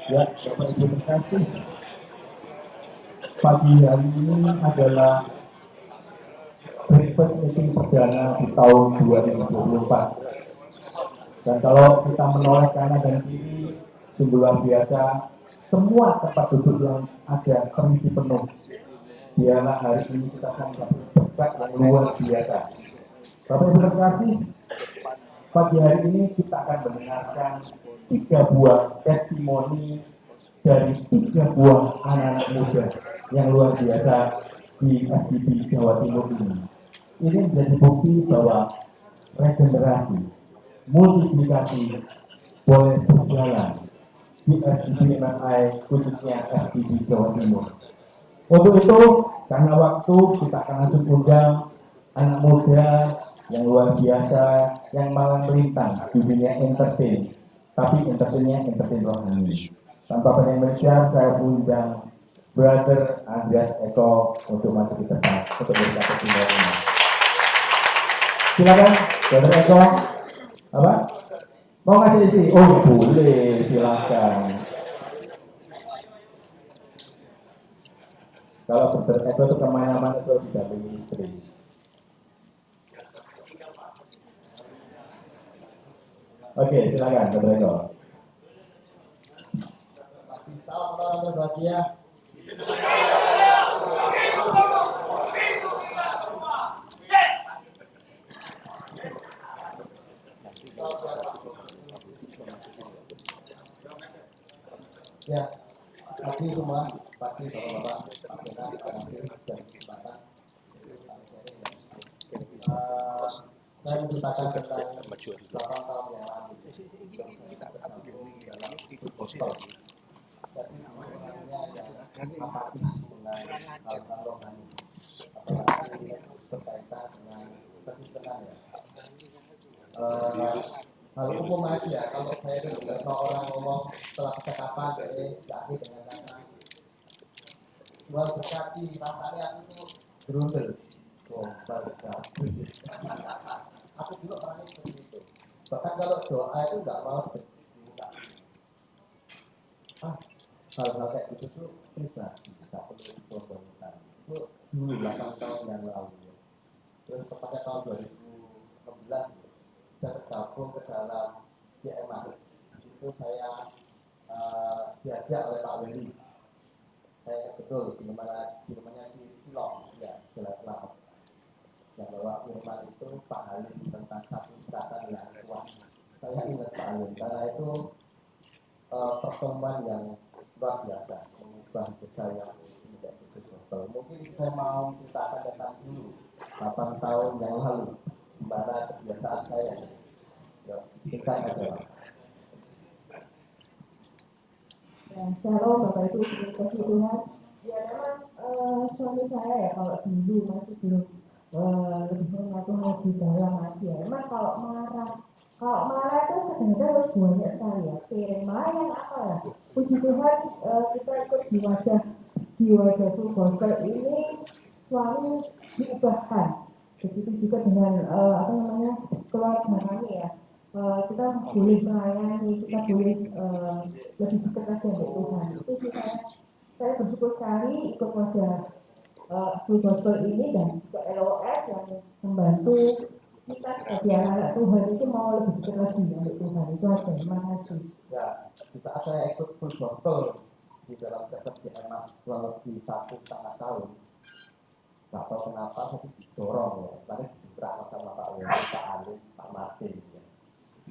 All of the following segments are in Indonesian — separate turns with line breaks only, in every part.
Ya, Bapak Ibu terima kasih. Pagi hari ini adalah breakfast meeting perdana di tahun 2024. Dan kalau kita menoleh kanan dan kiri, sungguh luar biasa, semua tempat duduk yang ada terisi penuh. Biarlah hari ini kita akan dapat berkat yang luar biasa. Bapak Ibu terima kasih. Pagi hari ini kita akan mendengarkan 3 buah testimoni dari 3 buah anak-anak muda yang luar biasa di FGD Jawa Timur ini. Ini menjadi bukti bahwa regenerasi, multiplikasi boleh berjalan di FGD MMI khususnya FGD Jawa Timur. Untuk itu, karena waktu kita akan langsung undang anak muda yang luar biasa, yang malah melintang di dunia entertain, tapi entertainnya entertain rohani. Tanpa banyak berbicara, saya undang Brother Andreas Eko untuk maju ke depan untuk berkata testimoni. Silakan, Brother Eko. Apa? Mau ngasih isi? Oh boleh, silakan. Kalau Brother Eko itu kemana-mana itu didampingi istri. Oke, silakan, Brother Eko.
Salam orang berbahagia. Ya, pagi semua, pagi bapak-bapak, Pak Bena, terima kasih dan kesempatan. Saya menceritakan tentang 8 tahun yang lalu. Dalam gospel. Jadi sebenarnya yang apatis dengan hal-hal rohani, apalagi berkaitan dengan kekristenan ya. Hal umum aja kalau saya dengar orang ngomong setelah percakapan jadi dengan kata jual berkati rasanya aku tuh berundel. Oh, bagus. Aku juga orangnya seperti itu. Bahkan kalau doa itu nggak mau dibuka. Hal-hal kayak gitu tuh pribadi, nggak perlu dicoba-coba. Itu dulu 8 tahun yang lalu. Ya. Terus kepada tahun 2016 saya tergabung ke dalam JMAS. Di situ saya diajak oleh Pak Weli. Saya betul di rumahnya di Silong, ya jelas selamat. Yang bawa firman itu Pak Halim tentang satu ikatan yang kuat. Saya ingat Pak Halim karena itu pertemuan yang luar biasa, mengubah saya menjadi gospel. Mungkin saya mau ceritakan tentang dulu 8 tahun yang lalu, di mana kebiasaan saya. Ya, kita aja.
Shalom Bapak Ibu, kasih Tuhan. Ya memang suami saya ya kalau dulu masih belum lebih mengatur lebih dalam lagi ya. Memang kalau marah itu kadang-kadang harus banyak sekali ya. Piring main apa ya. Puji Tuhan kita ikut di wajah gospel ini suami diubahkan. Begitu juga dengan keluarga kami ya. Kita boleh melayani, kita boleh lebih dekat lagi dengan Tuhan. Itu sih saya bersyukur sekali ikut wajah Full Gospel ini dan juga LOS yang membantu kita sebagai anak Tuhan itu mau lebih dekat lagi dengan Tuhan. Itu aja, terima kasih.
Ya, di saat saya ikut Full Gospel di dalam pekerjaan Mas kurang lebih 1,5 tahun, nggak tahu kenapa saya didorong ya, tadi diberikan sama Pak Weli, Pak Ali, Pak Martin. Ya.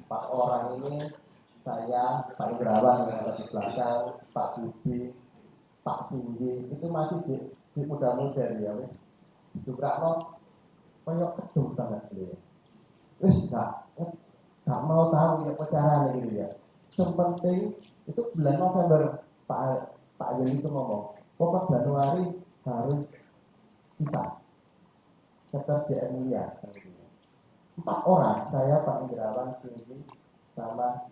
Pak orang ini saya, Pak Indrawan yang ada di belakang, Pak Budi, Pak Singgi itu masih di muda-muda ya, diberikan koyok kecil banget beliau. Wis nggak mau tahu ya pacaran gitu ya. Yang penting itu bulan November Pak Yeli itu ngomong, pokok Januari harus bisa keterjaan ya. 4 orang, saya Pak Indrawan, Singgi, sama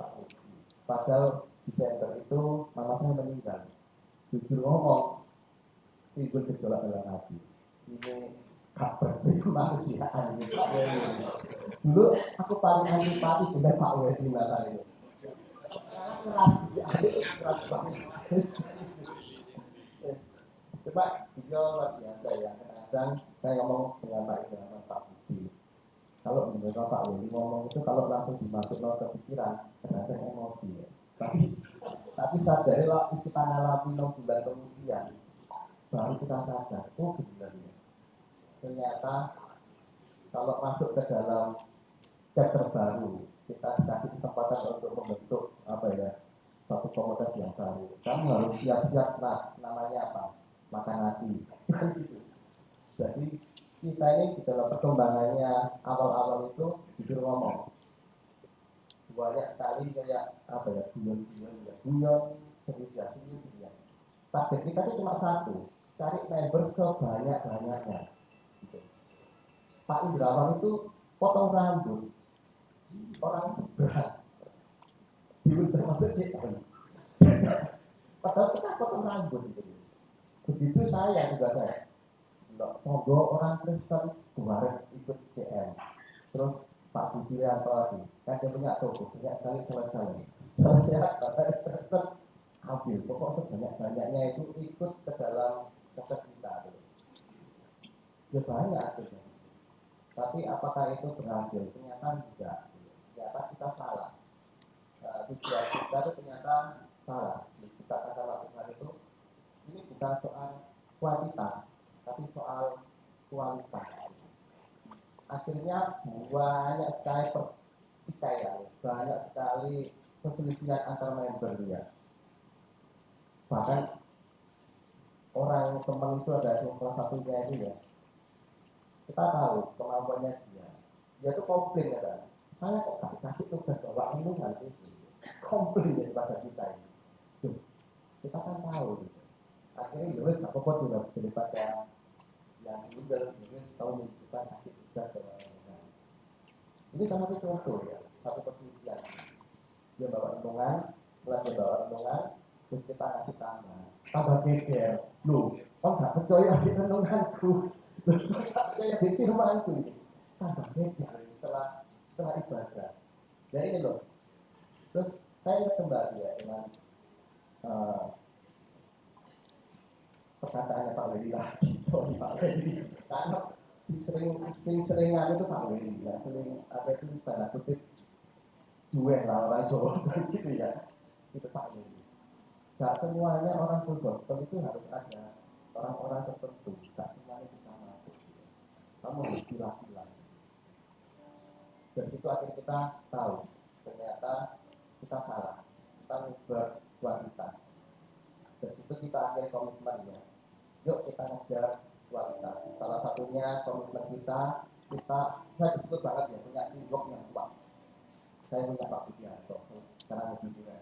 Pak Uki. Padahal Desember itu mama saya meninggal. Jujur ngomong, timbul gejolak dalam hati. Ini kabar kemanusiaan ini Pak Weli. Dulu aku paling antipati dengan Pak Weli itu. keras, itu keras banget. Coba video luar biasa ya. Kadang saya ngomong dengan Pak Ibrahim, Pak Budi. Kalau mendengar Pak Willy ngomong itu kalau langsung dimasuk ke pikiran, kadang emosi ya. Tapi sadarilah kita ngalami 6 bulan kemudian, baru kita sadar, oh sebenarnya ternyata kalau masuk ke dalam chapter baru, kita dikasih kesempatan untuk membentuk apa ya, satu komunitas yang baru. Kamu harus siap-siap, nah namanya apa? Makan hati. Jadi kita ini di dalam perkembangannya awal-awal itu jujur ngomong banyak sekali kayak apa ya, guyon serius ya. Target kita itu cuma satu, cari member sebanyak-banyaknya. Gitu. Pak Indrawan itu potong rambut orang sebelah termasuk JM. Padahal kita potong rambut gitu. Begitu saya juga saya. Monggo orang Kristen kemarin ikut JM. Terus Pak Budi atau lagi, kan dia punya toko, banyak sekali selesai Kristen ambil, pokok sebanyak-banyaknya itu ikut ke dalam keset kita. Ya banyak akhirnya. Tapi apakah itu berhasil? Ternyata tidak. Ternyata kita salah. Tujuan kita itu ternyata salah. Kita kata lakukan itu, ini bukan soal kuantitas, tapi soal kualitas. Akhirnya banyak sekali pertikaian, banyak sekali perselisihan antar member dia. Bahkan orang teman itu ada salah satunya itu ya, kita tahu kemampuannya dia tuh komplain kan, saya kok gak dikasih tugas bawa minuman itu, komplain daripada kita ini. Tuh, kita kan tahu gitu. Akhirnya ya wes gak apa-apa juga daripada yang udah tahu kita kasih tugas bawa minuman. Ini sama itu contoh ya, satu perselisihan. Dia bawa renungan, setelah dia bawa renungan, terus kita kasih tambah geger. Loh, kok gak percaya di renunganku? Saya di firmanku ini tambah geger setelah ibadah. Jadi ini loh. Terus saya kembali ya dengan perkataannya Pak Willy lagi. Sorry Pak Willy. Karena sering itu Pak Willy ya, sering apa itu tanda kutip jual lah orang Jawa gitu ya. Itu Pak Willy. Gak semuanya orang full gospel itu harus ada orang-orang tertentu. Gak semuanya bisa masuk. Kamu harus pilih-pilih. Dari situ akhirnya kita tahu ternyata kita salah. Kita mengubah kualitas. Dari situ kita akhirnya komitmen ya. Yuk kita ngejar kualitas. Salah satunya komitmen kita saya disebut banget ya punya teamwork yang kuat. Saya punya Pak Budianto, sekarang lebih juga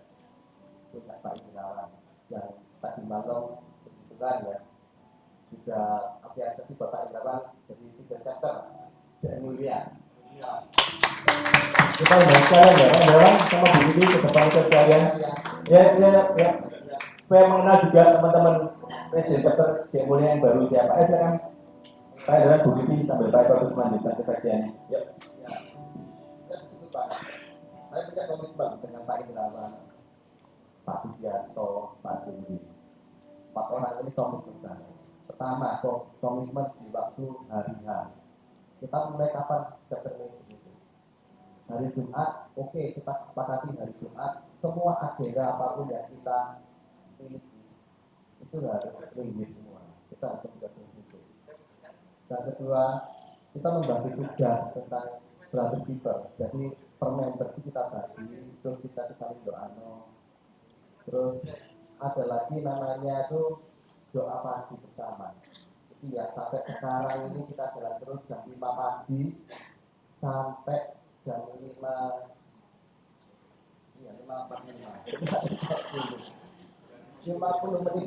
punya Pak Ibrahim yang tadi malam kebetulan ya sudah apresiasi Bapak Ibrahim jadi 3 chapter dan mulia. Kita udah sekalian ya, Pak sama Bu Didi ke depan sekalian. Ya. Supaya mengenal juga teman-teman presiden chapter yang mulia yang baru siapa. Silakan. Saya adalah Bu Didi sambil Pak Eko terus melanjutkan kesaksiannya. Yuk. Ya. Saya punya komitmen dengan Pak Ibrahim, Pak Budianto, Pak Cindy. 4 orang ini komitmen banget. Pertama, komitmen di waktu hari H. Kita mulai kapan chapter ini? Hari Jumat, oke, kita sepakati hari Jumat. Semua agenda apapun yang kita miliki itu harus ringgit semua. Kita harus menjadi itu. Dan kedua, kita membagi tugas tentang brother keeper. Jadi per member kita bagi, terus kita saling doa. Terus ada lagi namanya itu doa pagi bersama. Jadi ya sampai sekarang ini kita jalan terus jam 5 pagi sampai jam 5 ya 50 menit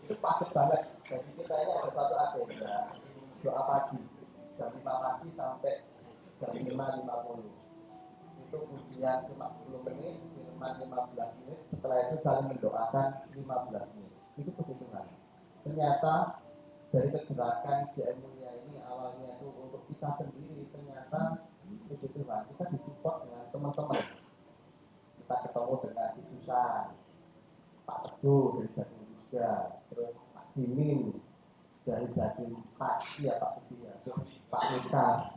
itu padat banget. Jadi kita ini ada satu agenda doa pagi jam 5 pagi sampai jam 5.50. Itu ujian 50 menit, minuman 15 menit, setelah itu saling mendoakan 15 menit. Itu puji Tuhan. Ternyata dari kegerakan JM Mulia ini awalnya itu untuk kita sendiri, ternyata puji Tuhan kita disupport dengan teman-teman. Kita kita ketemu dengan Ki Susan, Pak Teguh dari Jatim 3, terus Pak Dimin dari Jatim 4, ya Pak Setia, terus Pak Mika,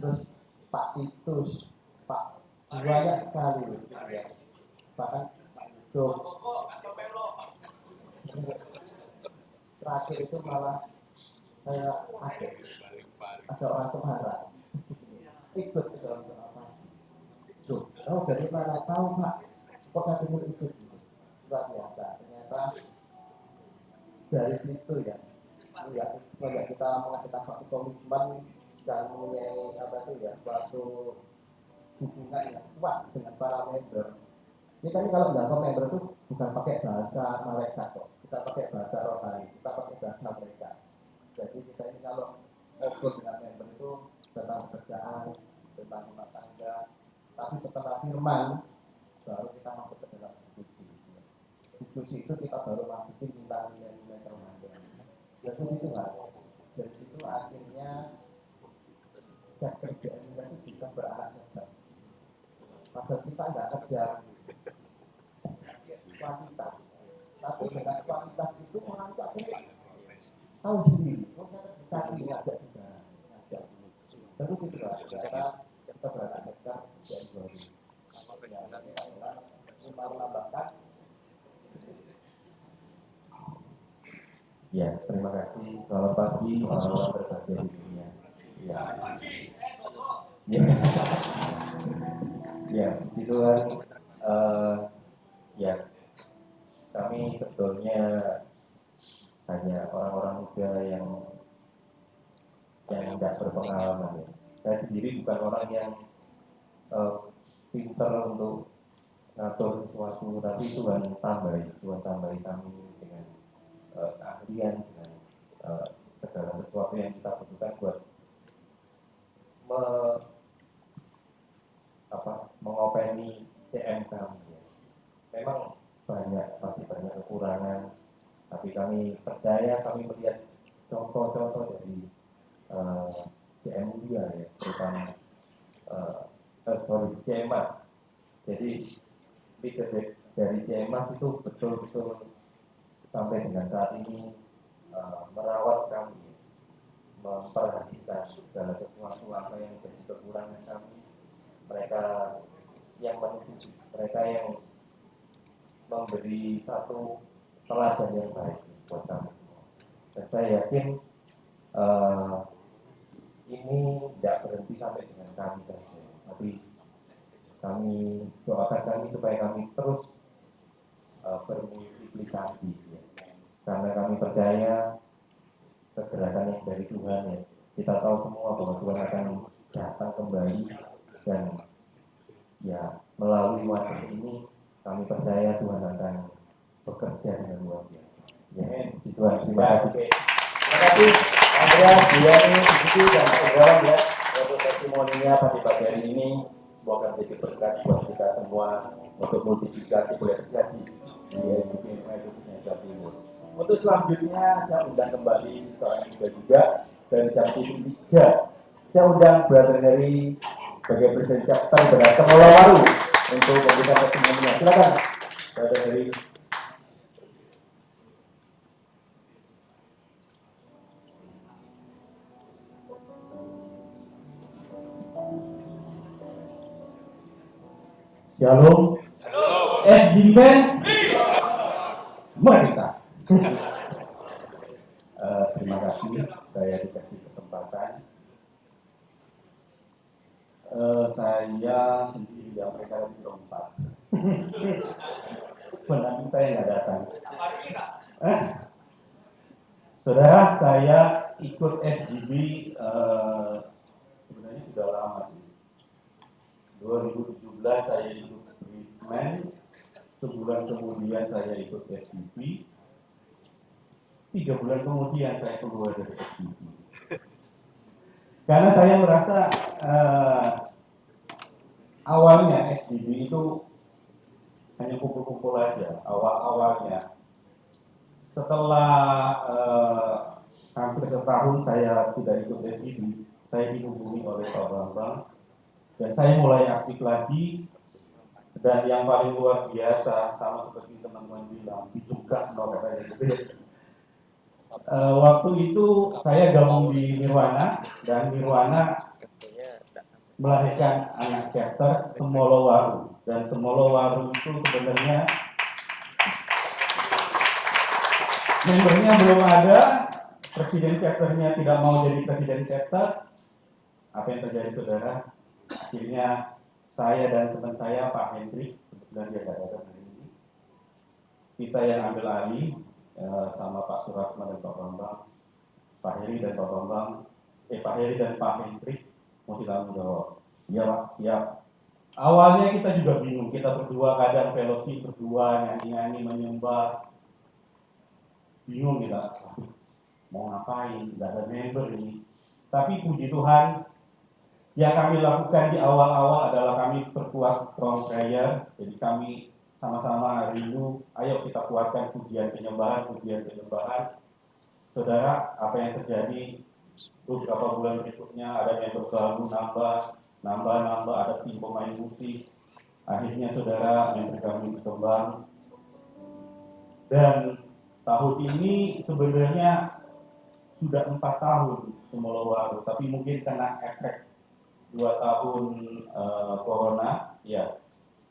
terus Pak Titus, Pak banyak sekali gitu ya. Bahkan Pak Yusuf. Terakhir itu malah saya ada orang Semarang ikut ke dalam apa? Oh dari mana tahu Pak? Kok katanya ikut? Luar biasa. Ternyata dari situ ya, ya kita mengadakan suatu komitmen dan mempunyai apa itu ya, suatu hubungan yang kuat dengan para member. Ini kan kalau bilang member itu bukan pakai bahasa malaikat kok, kita pakai bahasa rohani, kita pakai bahasa mereka. Jadi kita ini kalau ngobrol dengan member itu tentang pekerjaan, tentang rumah tangga, tapi setelah firman baru kita masuk ke dalam diskusi. Diskusi itu kita baru masukin tentang nilai-nilai kemanusiaan. Dari situ lah, dari situ akhirnya kerjaan kita itu bisa beranak hebat. Padahal kita nggak kerja kuantitas, tapi dengan kualitas itu orang itu akhirnya tahu sendiri. Oh saya bisa ngajak juga, ngajak. Terus itu lah, kita beranak hebat dari baru. Mau menambahkan?
Ya, terima kasih. Selamat pagi, orang-orang berbahagia di dunia. Ya, ya, itu kan, ya, kami sebetulnya hanya orang-orang muda yang tidak berpengalaman. Ya. Saya sendiri bukan orang yang pinter untuk ngatur sesuatu, tapi Tuhan tambahi kami dengan keahlian, dengan segala sesuatu yang kita butuhkan buat mengopeni CM kami. Ya. Memang masih banyak kekurangan, tapi kami percaya, kami melihat contoh-contoh dari CM Mulia ya, terutama CMAS. Jadi leader dari CMAS itu betul-betul sampai dengan saat ini merawat kami, memperhatikan segala sesuatu apa yang menjadi kekurangan kami. Mereka yang menuju, mereka yang memberi satu teladan yang baik buat kami semua. Dan saya yakin ini tidak berhenti sampai dengan kami saja, tapi kami doakan kami supaya kami terus bermultiplikasi, ya. Karena kami percaya kegerakan yang dari Tuhan ya. Kita tahu semua bahwa Tuhan akan datang kembali dan ya melalui wajah ini kami percaya Tuhan akan bekerja dengan luar biasa. Ya, Tuhan, terima kasih.
Terima kasih Andrea, Diani, Diki, dan kawan ya untuk testimoninya pagi-pagi hari ini. Semoga menjadi berkat buat kita semua untuk multiplikasi boleh terjadi di Indonesia Jawa Timur. Untuk selanjutnya saya undang kembali seorang juga dari Jatim 3. Saya undang Brother Heri sebagai Presiden Chapter Beras Molawaru untuk memberikan testimoninya. Silakan Brother Heri.
Shalom. Dimen. Merdeka. Terima kasih saya dikasih kesempatan. Saya sendiri yang mereka lebih lompat. Sebenarnya saya nggak datang. Saudara, saya ikut FGB sebenarnya sudah lama sih. 2017 saya ikut treatment, sebulan kemudian saya ikut FGB, 3 bulan kemudian saya keluar dari FGB. Karena saya merasa awalnya FGB itu hanya kumpul-kumpul aja, awalnya. Setelah hampir setahun saya tidak ikut FGB, saya dihubungi oleh Pak Bambang dan saya mulai aktif lagi
Dan yang paling luar biasa, sama seperti teman-teman bilang, dicuka no katanya gitu ya. Waktu itu saya gabung di Nirwana, dan Nirwana melahirkan anak chapter Semolowaru, dan Semolowaru itu sebenarnya membernya belum ada, presiden chapternya tidak mau jadi presiden chapter. Apa yang terjadi saudara? Akhirnya saya dan teman saya Pak Hendrik, kebetulan dia tidak datang hari ini, kita yang ambil alih sama Pak Suratma dan Pak Bambang, Pak Heri dan Pak Bambang, Pak Heri dan Pak Hendrik mau tanggung jawab. Iya Pak, siap. Awalnya kita juga bingung, kita berdua kadang fellowship berdua, nyanyi-nyanyi, menyembah, bingung kita, mau ngapain, tidak ada member ini. Tapi puji Tuhan, yang kami lakukan di awal-awal adalah kami perkuat strong prayer. Jadi kami sama-sama rindu, ayo kita kuatkan pujian penyembahan. Saudara, apa yang terjadi beberapa bulan berikutnya, ada member baru nambah, ada tim pemain musik. Akhirnya saudara, member kami berkembang. Dan tahun ini sebenarnya sudah 4 tahun Semolowaru, tapi mungkin kena efek 2 tahun corona, ya.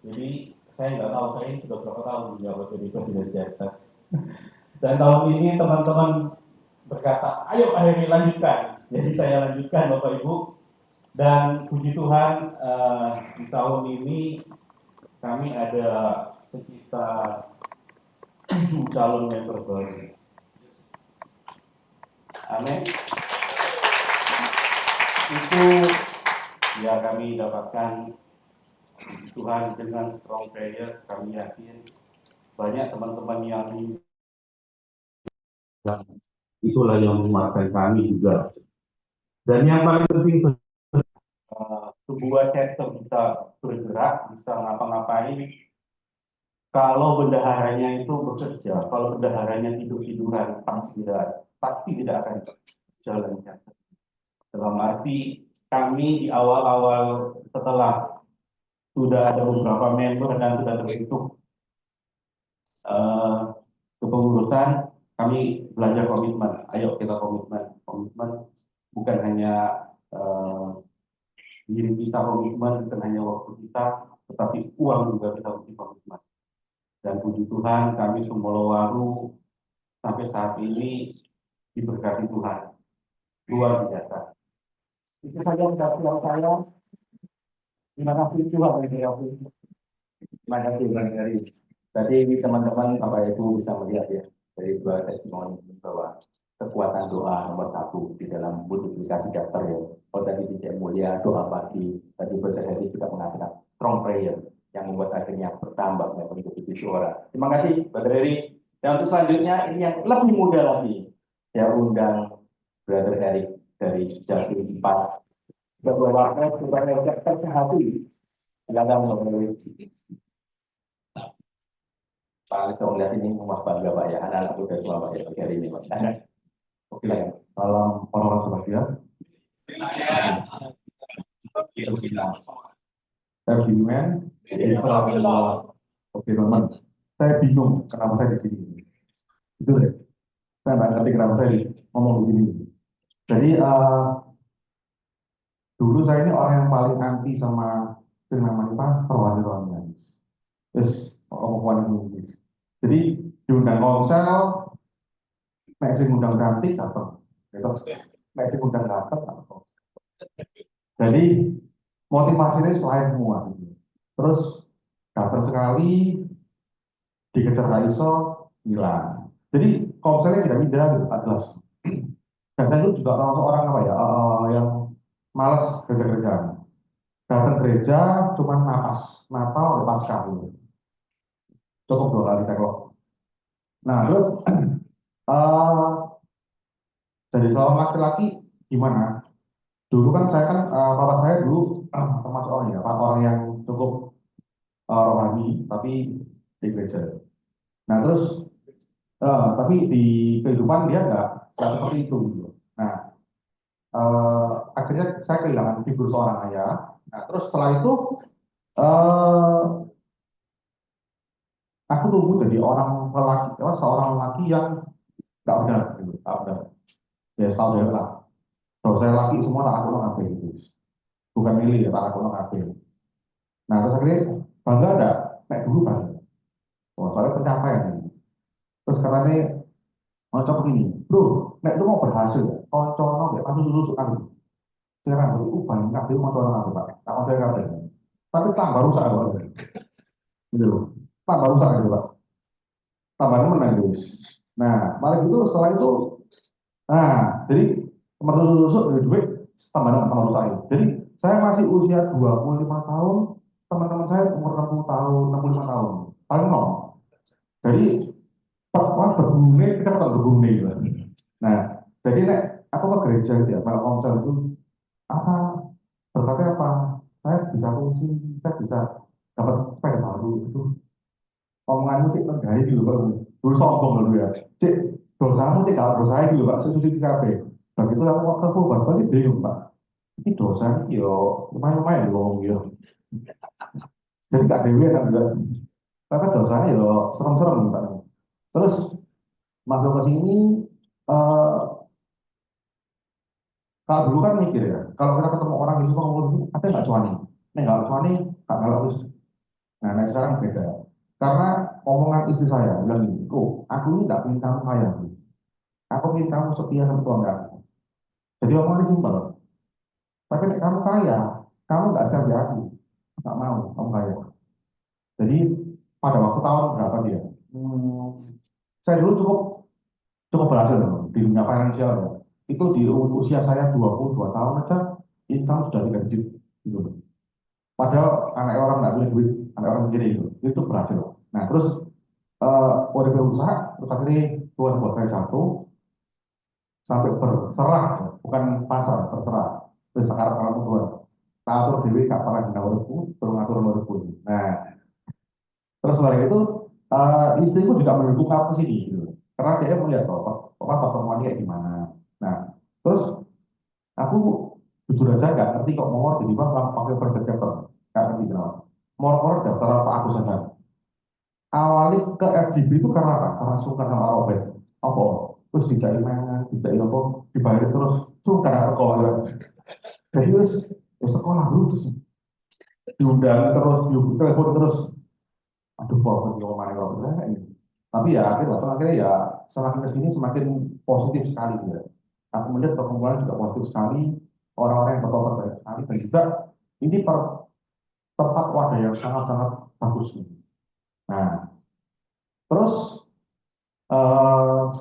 Jadi saya nggak tahu, saya ini sudah berapa tahun menjabat jadi presiden chapter. Dan tahun ini teman-teman berkata, ayo akhirnya lanjutkan. Jadi saya lanjutkan Bapak Ibu. Dan puji Tuhan di tahun ini kami ada sekitar 7 calon member baru. Amin. Itu ya kami dapatkan Tuhan dengan strong prayer. Kami yakin banyak teman-teman yang itulah yang menguatkan kami juga. Dan yang paling penting sebuah chapter bisa bergerak, bisa ngapa-ngapain kalau bendaharanya itu bekerja. Kalau bendaharanya tidur-tiduran pasti tidak akan jalan chapter. Dalam arti kami di awal-awal setelah sudah ada beberapa member dan sudah terbentuk kepengurusan, kami belajar komitmen. Ayo kita komitmen bukan hanya diri kita komitmen, bukan hanya waktu kita, tetapi uang juga kita mesti komitmen. Dan puji Tuhan, kami Semolowaru sampai saat ini diberkati Tuhan luar biasa. Itu saja ucapan saya. Terima kasih Tuhan. Terima kasih Bang Heri. Tadi teman-teman Bapak Ibu bisa melihat ya dari dua testimoni bahwa kekuatan doa nomor 1 di dalam multiplikasi chapter ya. Kalau tadi di mulia doa pagi, tadi Besar Heri juga mengatakan strong prayer yang membuat akhirnya bertambah menjadi 7 orang. Terima kasih Brother Heri. Dan untuk selanjutnya ini yang lebih muda lagi, saya undang Brother Heri dari Jatim 4. Berwarna supaya chapter hati. Silakan Brother. Pak Alex melihat ini memuas bangga Pak ya, anak-anak muda semua Pak ya hari ini Pak. Oke, salam orang sebagian. Saya bingung, oke teman. Saya bingung kenapa saya di sini. Itu deh. Saya nggak ngerti kenapa saya ngomong di sini. Jadi dulu saya ini orang yang paling anti sama yang namanya perwakilan. Terus omongan Inggris. Jadi diundang konsel, masih undang cantik atau masih undang dapat atau. Jadi motivasinya selain semua. Terus dapat sekali dikejar ISO hilang. Jadi konselnya tidak pindah adalah. Dan saya itu juga orang apa ya yang malas kerja. Datang gereja cuma Natal lepas kali. Cukup 2 kali tekok. Nah terus dari seorang laki-laki gimana? Dulu kan saya kan papa saya dulu termasuk orang yang cukup rohani tapi di gereja. Nah terus tapi di kehidupan dia nggak seperti itu. Gitu. Nah akhirnya saya kehilangan figur seorang ayah. Nah terus setelah itu
aku tumbuh jadi orang lelaki, seorang lelaki yang nggak benar, gitu, nggak benar. Ya tahu ya lah. Kalau saya laki semua tak aku ngapain gitu. Bukan milih ya tak aku ngapain. Nah terus akhirnya bangga ada, naik dulu kan. Wah soalnya pencapaian. Terus katanya ngocok ini, bro, naik lu mau berhasil, koncono ya, pasti dulu suka gitu. Sekarang baru banyak kabel mau orang apa pak, tak mau kabel. Tapi tambah rusak pak, gitu loh. Tambah rusak gitu pak, tambahnya menang guys. Nah, malah itu setelah itu, nah, jadi kemarin rusuk dari duit tambah rusak itu. Jadi saya masih usia 25 tahun, teman-teman saya umur 60 tahun, 65 tahun, paling nol. Jadi perempuan bergune, kita tetap bergune gitu. Nah, jadi nek aku ke gereja gitu ya, kalau konser itu apa berkatnya apa? Saya bisa fungsi, saya bisa dapat sepeda baru itu. Omonganmu cek menggali dulu pak, dulu sombong dulu ya. Cek dosamu cek kalau dosa itu pak, sesuai di kafe. Begitu aku waktu aku pas balik bingung pak. Ini dosa ini yo lumayan loh gitu. Jadi gak dewi kan juga. Tapi dosanya yo serem-serem pak. Terus masuk ke sini, eh, kalau dulu kan mikir ya, kalau kita ketemu orang di suka ngomong gitu, ada nggak cuani? Nih nggak cuani, nggak ngalah terus. Nah sekarang beda. Karena omongan istri saya bilang gini, oh aku ini nggak ingin kamu kaya, aku ingin kamu setia sama keluarga aku. Jadi omongan simpel. Tapi nek kamu kaya, kamu nggak sekali aku, nggak mau kamu kaya. Jadi pada waktu tahun berapa dia? Saya dulu cukup cukup berhasil loh, di dunia finansial ya. Itu di usia saya 22 tahun aja, income sudah 3 digit gitu loh. Padahal anak orang nggak punya duit, anak orang sendiri itu berhasil. Nah terus udah berusaha, terus akhirnya Tuhan buat saya jatuh sampai berserah, bukan pasar, berserah. Terus sekarang kalau Tuhan, tak atur dewi, gak pernah dina uripku, terus ngatur uripku. Nah terus setelah itu istriku juga mendukung aku sini, gitu. Karena dia melihat apa pertemuan kayak gimana. Nah terus aku jujur aja nggak ngerti kok mau tiba-tiba pakai first chapter, nggak ngerti kenapa. Mau daftar apa aku sadar. Awalnya ke FGB itu karena apa? Karena suka sama Robert. Apa? Terus dijai mainan, dijai apa? Dibayar terus suka karena sekolah. Jadi terus sekolah dulu terus diundang terus, diundang telepon terus. Aduh, kok ngomong Robert ini. Tapi ya akhirnya ya semakin kesini semakin positif sekali ya. Aku melihat perkumpulan juga positif sekali, orang-orang yang bertobat banyak sekali dan juga ini tempat wadah yang sangat-sangat bagus. Nah, terus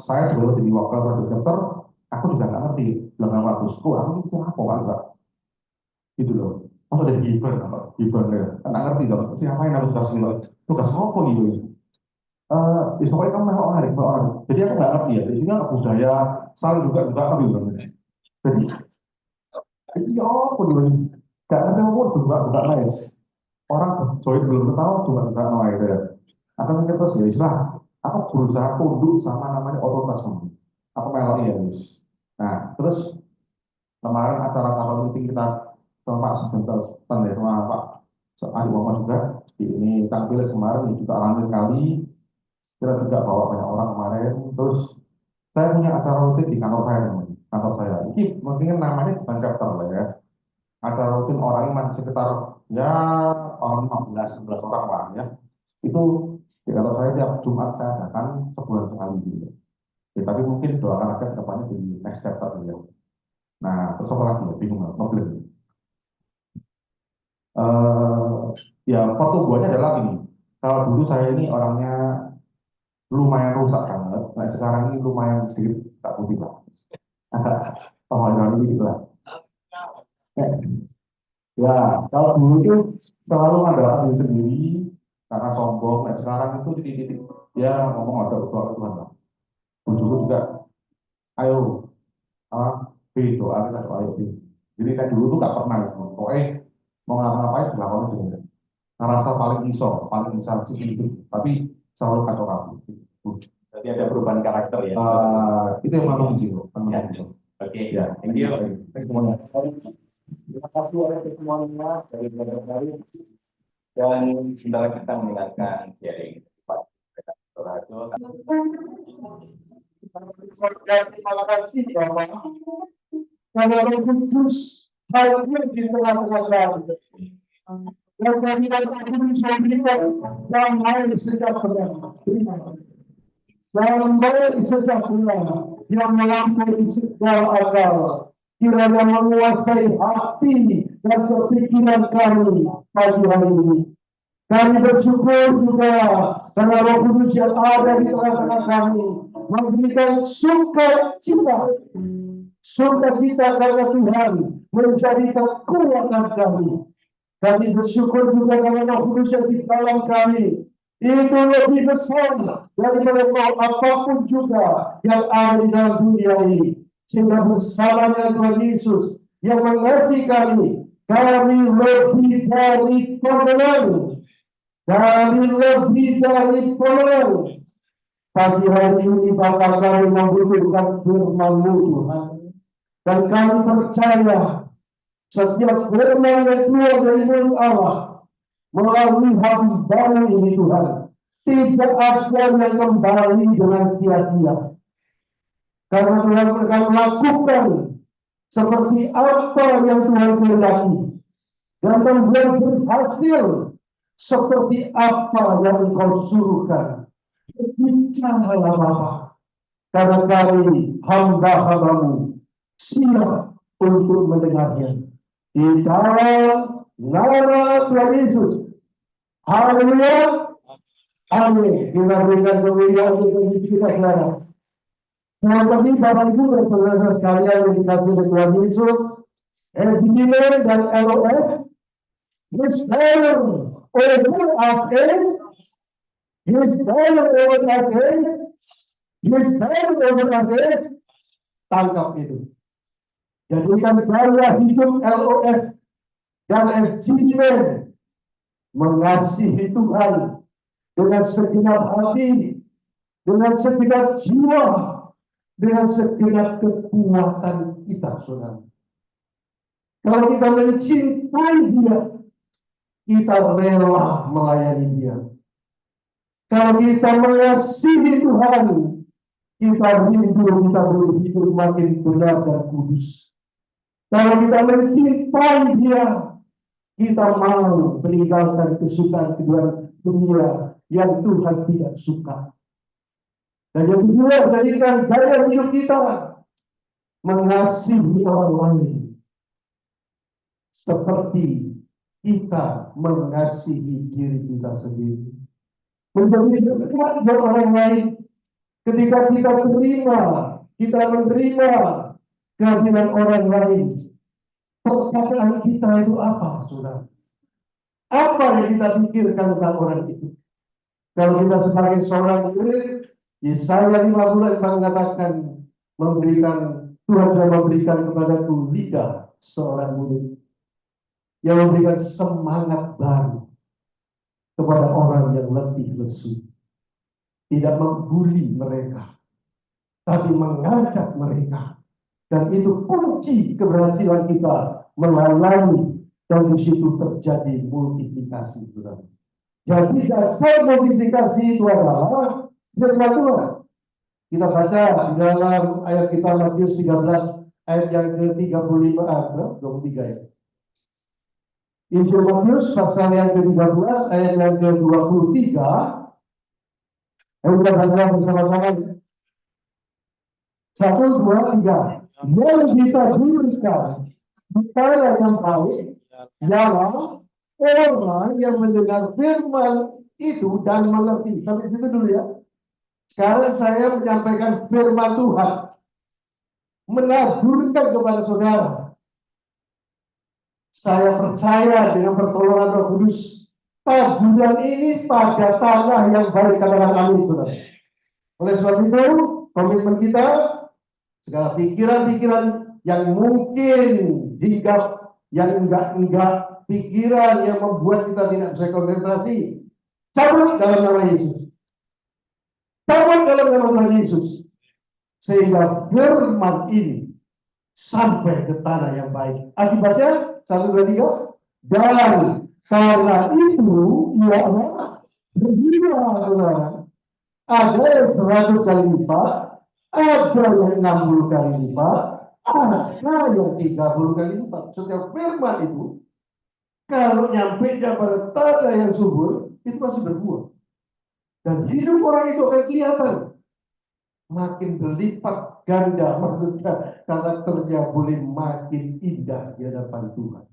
saya juga jadi wakil project dokter, aku juga nggak ngerti belakang waktu sekolah aku itu apa kan enggak gitu loh. Masa ada gibran apa gibran ya? Nggak ngerti dong. Siapa yang harus tugas ini? Tugas apa gitu? Di sekolah kamu memang orang. Jadi aku nggak ngerti ya. Di sini ada budaya saling juga apa gitu. Jadi itu ya apa gitu? Nggak ngerti umur juga nice. Orang join belum tahu juga nice ya. Atau mungkin terus ya istilah aku berusaha tunduk sama namanya otoritas. Aku melok ya guys. Nah terus kemarin acara kapal meeting kita sama Pak sebentar ya sama Pak Adi Muhammad juga di ini tampil kemarin juga ramai kali kita juga bawa banyak orang kemarin terus saya punya acara rutin di kantor saya ini mungkin namanya bukan chapter lah ya acara rutin orangnya masih sekitar ya orang 15-16 orang lah ya itu di kantor saya tiap Jumat saya datang sebulan sekali gitu ya, tapi mungkin doakan aja ke depannya di next chapter ya. Nah, terus apa lagi ya? Bingung nggak? Problem. Ya, pertumbuhannya adalah ini. Kalau dulu saya ini orangnya lumayan rusak banget. Nah, sekarang ini lumayan sedikit tak putih lah. Oh, ini gitu lah. Ya, kalau dulu itu selalu ada diri sendiri karena sombong. Nah, sekarang itu titik-titik ya ngomong ada doa Tuhan lah. Ujungnya juga, ayo, doa kita doa ayo. Jadi kayak dulu tuh nggak pernah, pokoknya mau ngapa-ngapain dilakukan dengan ngerasa paling iso, paling bisa gitu. Tapi selalu kacau kamu.
Jadi ada perubahan karakter ya.
Itu yang mau sih,
Ya. Oke,
ya.
thank you.
Thank you semuanya.
Terima kasih atas semuanya dari dan sebentar kita mendengarkan sharing.
wabarakatuh.
Terima kasih Bapak. Karena Roh Kudus hadir di tengah-tengah kami. Dan kami akan menjadikan damai sejahtera. Damai sejahtera yang melampaui segala akal. Kiranya menguasai hati dan pikiran kami pagi hari ini. Kami bersyukur juga karena Roh Kudus yang ada di tengah-tengah kami memberikan sukacita karena Tuhan menjadi kekuatan kami. Kami bersyukur juga karena Roh Kudus yang di dalam kami itu lebih besar daripada roh apapun juga yang ada di dalam dunia ini. Sehingga bersamanya Tuhan Yesus yang mengasihi kami lebih dari pemenang. Kami lebih dari pemenang. Pagi hari ini Bapa kami membutuhkan firman-Mu Tuhan. Dan kami percaya setiap firman yang keluar dari mulut Allah melalui hamba-Mu ini Tuhan, tidak ada yang kembali dengan sia-sia. Karena Tuhan akan melakukan seperti apa yang Tuhan kehendaki dan membuat berhasil seperti apa yang Engkau suruhkan. Bicaralah Bapa, karena kami hamba-hamba-Mu siap untuk mendengarnya. Di dalam nama Tuhan Yesus. Haleluya. Amin. Kita berikan kemuliaan untuk kita saudara. Tetapi Bapak Ibu dan saudara sekalian yang dikasihi Tuhan Yesus, Engineer dan LOF, His banner over us is, His banner over us is, His banner over us is, tangkap itu. Jadikan gaya hidup LOF dan FGN mengasihi Tuhan dengan segenap hati, dengan segenap jiwa, dengan segenap kekuatan kita, saudara. Kalau kita mencintai Dia, kita rela melayani Dia. Kalau kita mengasihi Tuhan, kita rindu kita berhidup makin benar dan kudus. Kalau kita mencintai Dia, kita mau meninggalkan kesukaan kedua dunia yang Tuhan tidak suka. Dan yang kedua, jadikan gaya hidup kita mengasihi orang lain seperti kita mengasihi diri kita sendiri. Menjadi dekat dengan orang lain ketika kita menerima kehadiran orang lain. Perkataan kita itu apa, saudara? Apa yang kita pikirkan tentang orang itu? Kalau kita sebagai seorang murid, Yesaya 50 mengatakan Tuhan sudah memberikan kepadaku lidah seorang murid yang memberikan semangat baru kepada orang yang letih lesu. Tidak membuli mereka, tapi mengajak mereka. Dan itu kunci keberhasilan kita melayani, dan di situ terjadi multiplikasi. Jadi dasar multiplikasi itu adalah firman Tuhan. Kita baca di dalam ayat kita Matius 13 ayat yang ke-35 23 ya. Injil Matius pasal yang ke-13 ayat yang ke-23. Ayo kita baca bersama-sama. 1, 2, 3. Yang kita berikan cara yang baik ialah orang yang mendengar firman itu dan mengerti. Sampai situ dulu ya. Sekarang saya menyampaikan firman Tuhan, menaburkan kepada saudara. Saya percaya dengan pertolongan Roh Kudus, taburan ini pada tanah yang baik, katakan amin, saudara. Oleh sebab itu, komitmen kita, segala pikiran-pikiran yang mungkin hinggap, yang enggak pikiran yang membuat kita tidak bisa konsentrasi, cabut dalam nama Yesus. Cabut dalam nama Yesus. Sehingga firman ini sampai ke tanah yang baik. Akibatnya 1, 2, 3. Dan karena itu ia berjiwa, saudara. ada yang 100 kali lipat, ada yang 60 kali lipat, ada yang 30 kali lipat. Setiap firman itu, kalau nyampe pada tanda yang subur, itu pasti berbuah. Dan hidup orang itu akan kelihatan makin berlipat ganda, maksudnya karakternya boleh makin indah di hadapan Tuhan.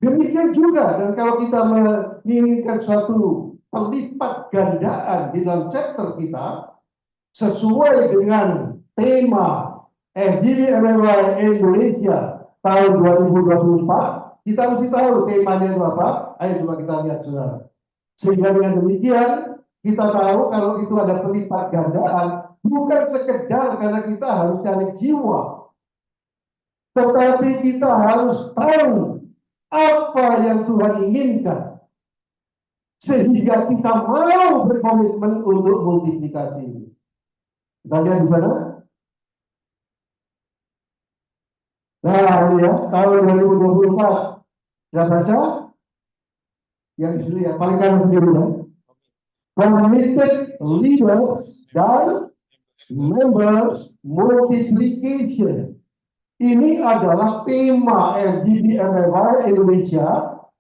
Demikian juga, dan kalau kita menginginkan suatu pelipat gandaan di dalam chapter kita, sesuai dengan tema FGD MMY Indonesia tahun 2024, kita mesti tahu temanya itu apa. Ayo coba kita lihat, saudara. Sehingga dengan demikian, kita tahu kalau itu ada pelipat gandaan, bukan sekedar karena kita harus cari jiwa, tetapi kita harus tahu apa yang Tuhan inginkan, sehingga kita mau berkomitmen untuk multiplikasi ini. Kita lihat di sana. Nah, ini ya, tahun 2024. Sudah baca? Yang di sini ya, paling kanan sendiri ya. Committed leaders dan members multiplication. Ini adalah tema FGD MMY Indonesia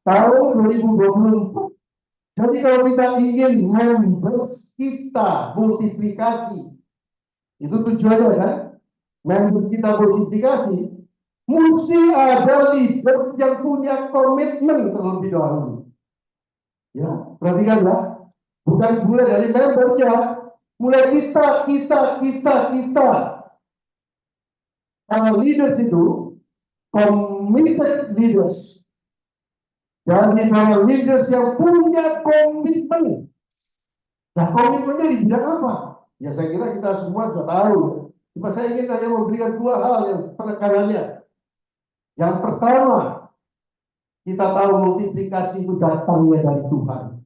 tahun 2024. Jadi kalau kita ingin members kita multiplikasi, itu tujuannya kan? Members kita multiplikasi, mesti ada leader yang punya komitmen terlebih dahulu. Ya, perhatikan ya. Bukan mulai dari membernya, mulai kita. Kalau leaders itu committed leaders. Jadi kalau leaders yang punya komitmen. Nah, komitmennya di bidang apa? Ya saya kira kita semua sudah tahu. Cuma saya ingin hanya memberikan dua hal yang penekanannya. Yang pertama, kita tahu multiplikasi itu datangnya dari Tuhan.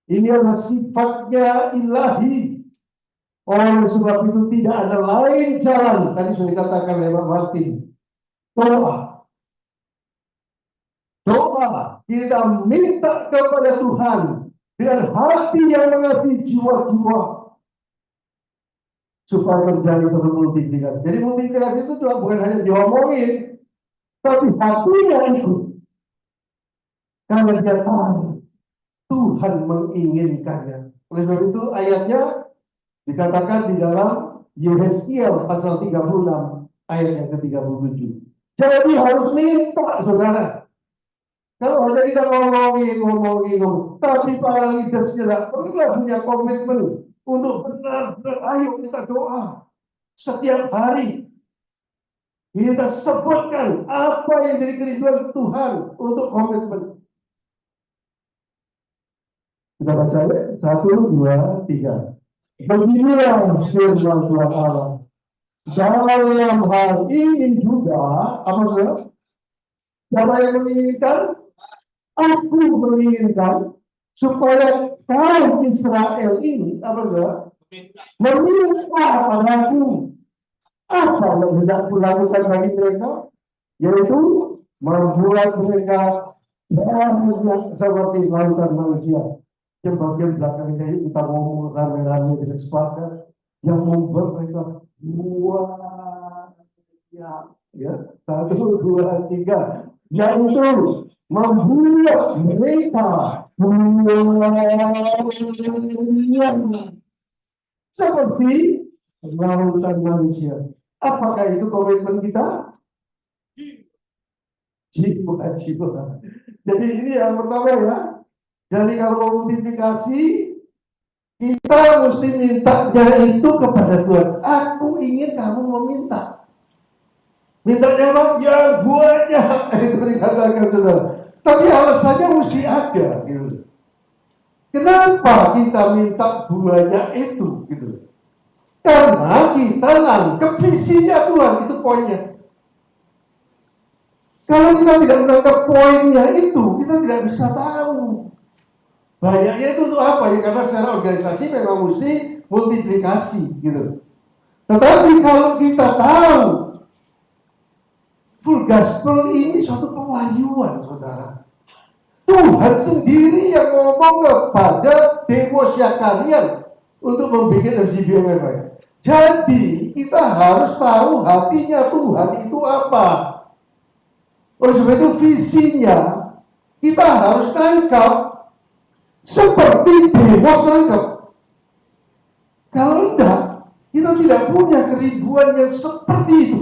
Ini adalah sifatnya ilahi. Oleh sebab itu tidak ada lain jalan. Tadi sudah dikatakan oleh Pak Martin. Doa. Kita minta kepada Tuhan dengan hati yang mengasihi jiwa-jiwa supaya terjadi multiplikasi. Jadi multiplikasi itu bukan hanya diomongin, tapi hatinya ikut. Karena dia tahu Tuhan menginginkannya. Oleh sebab itu ayatnya dikatakan di dalam Yehezkiel pasal 36 ayat yang ke-37. Jadi harus minta, saudara. Kalau hanya kita ngomongin, tapi para leaders tidak pernah punya komitmen untuk benar-benar ayo kita doa setiap hari. Kita sebutkan apa yang jadi kerinduan Tuhan untuk komitmen. Kita baca ya, 1, 2, 3. Beginilah firman Tuhan Allah. Dalam hal ini juga, apa saja? Siapa yang menginginkan? Aku menginginkan supaya kaum Israel ini, apa saja? Meminta padaku. Apa yang hendak kulakukan bagi mereka? Yaitu membuat mereka banyak seperti lautan manusia. Yang bagian belakangnya ini kita ngomong rame-rame dengan sepakat yang membuat mereka ya 1, 2, 3 yaitu membuat mereka seperti lautan manusia. Apakah itu komitmen kita? Jiwa. Jadi ini yang pertama ya. Jadi kalau multiplikasi, kita mesti mintanya itu kepada Tuhan. Aku ingin kamu meminta. Mintanya apa? Ya buahnya. Itu dikatakan saudara. Tapi alasannya mesti ada. Gitu. Kenapa kita minta buahnya itu? Gitu. Karena kita nangkep visinya Tuhan. Itu poinnya. Kalau kita tidak menangkap poinnya itu, kita tidak bisa tahu. Banyaknya itu untuk apa ya? Karena secara organisasi memang mesti multiplikasi gitu. Tetapi kalau kita tahu full gospel ini suatu pewahyuan, saudara. Tuhan sendiri yang ngomong kepada Dewa Syakarian untuk membuat FGBM yang baik. Jadi kita harus tahu hatinya Tuhan itu apa. Oleh sebab itu visinya kita harus tangkap seperti Demos tangkap. Kalau enggak, kita tidak punya keribuan yang seperti itu.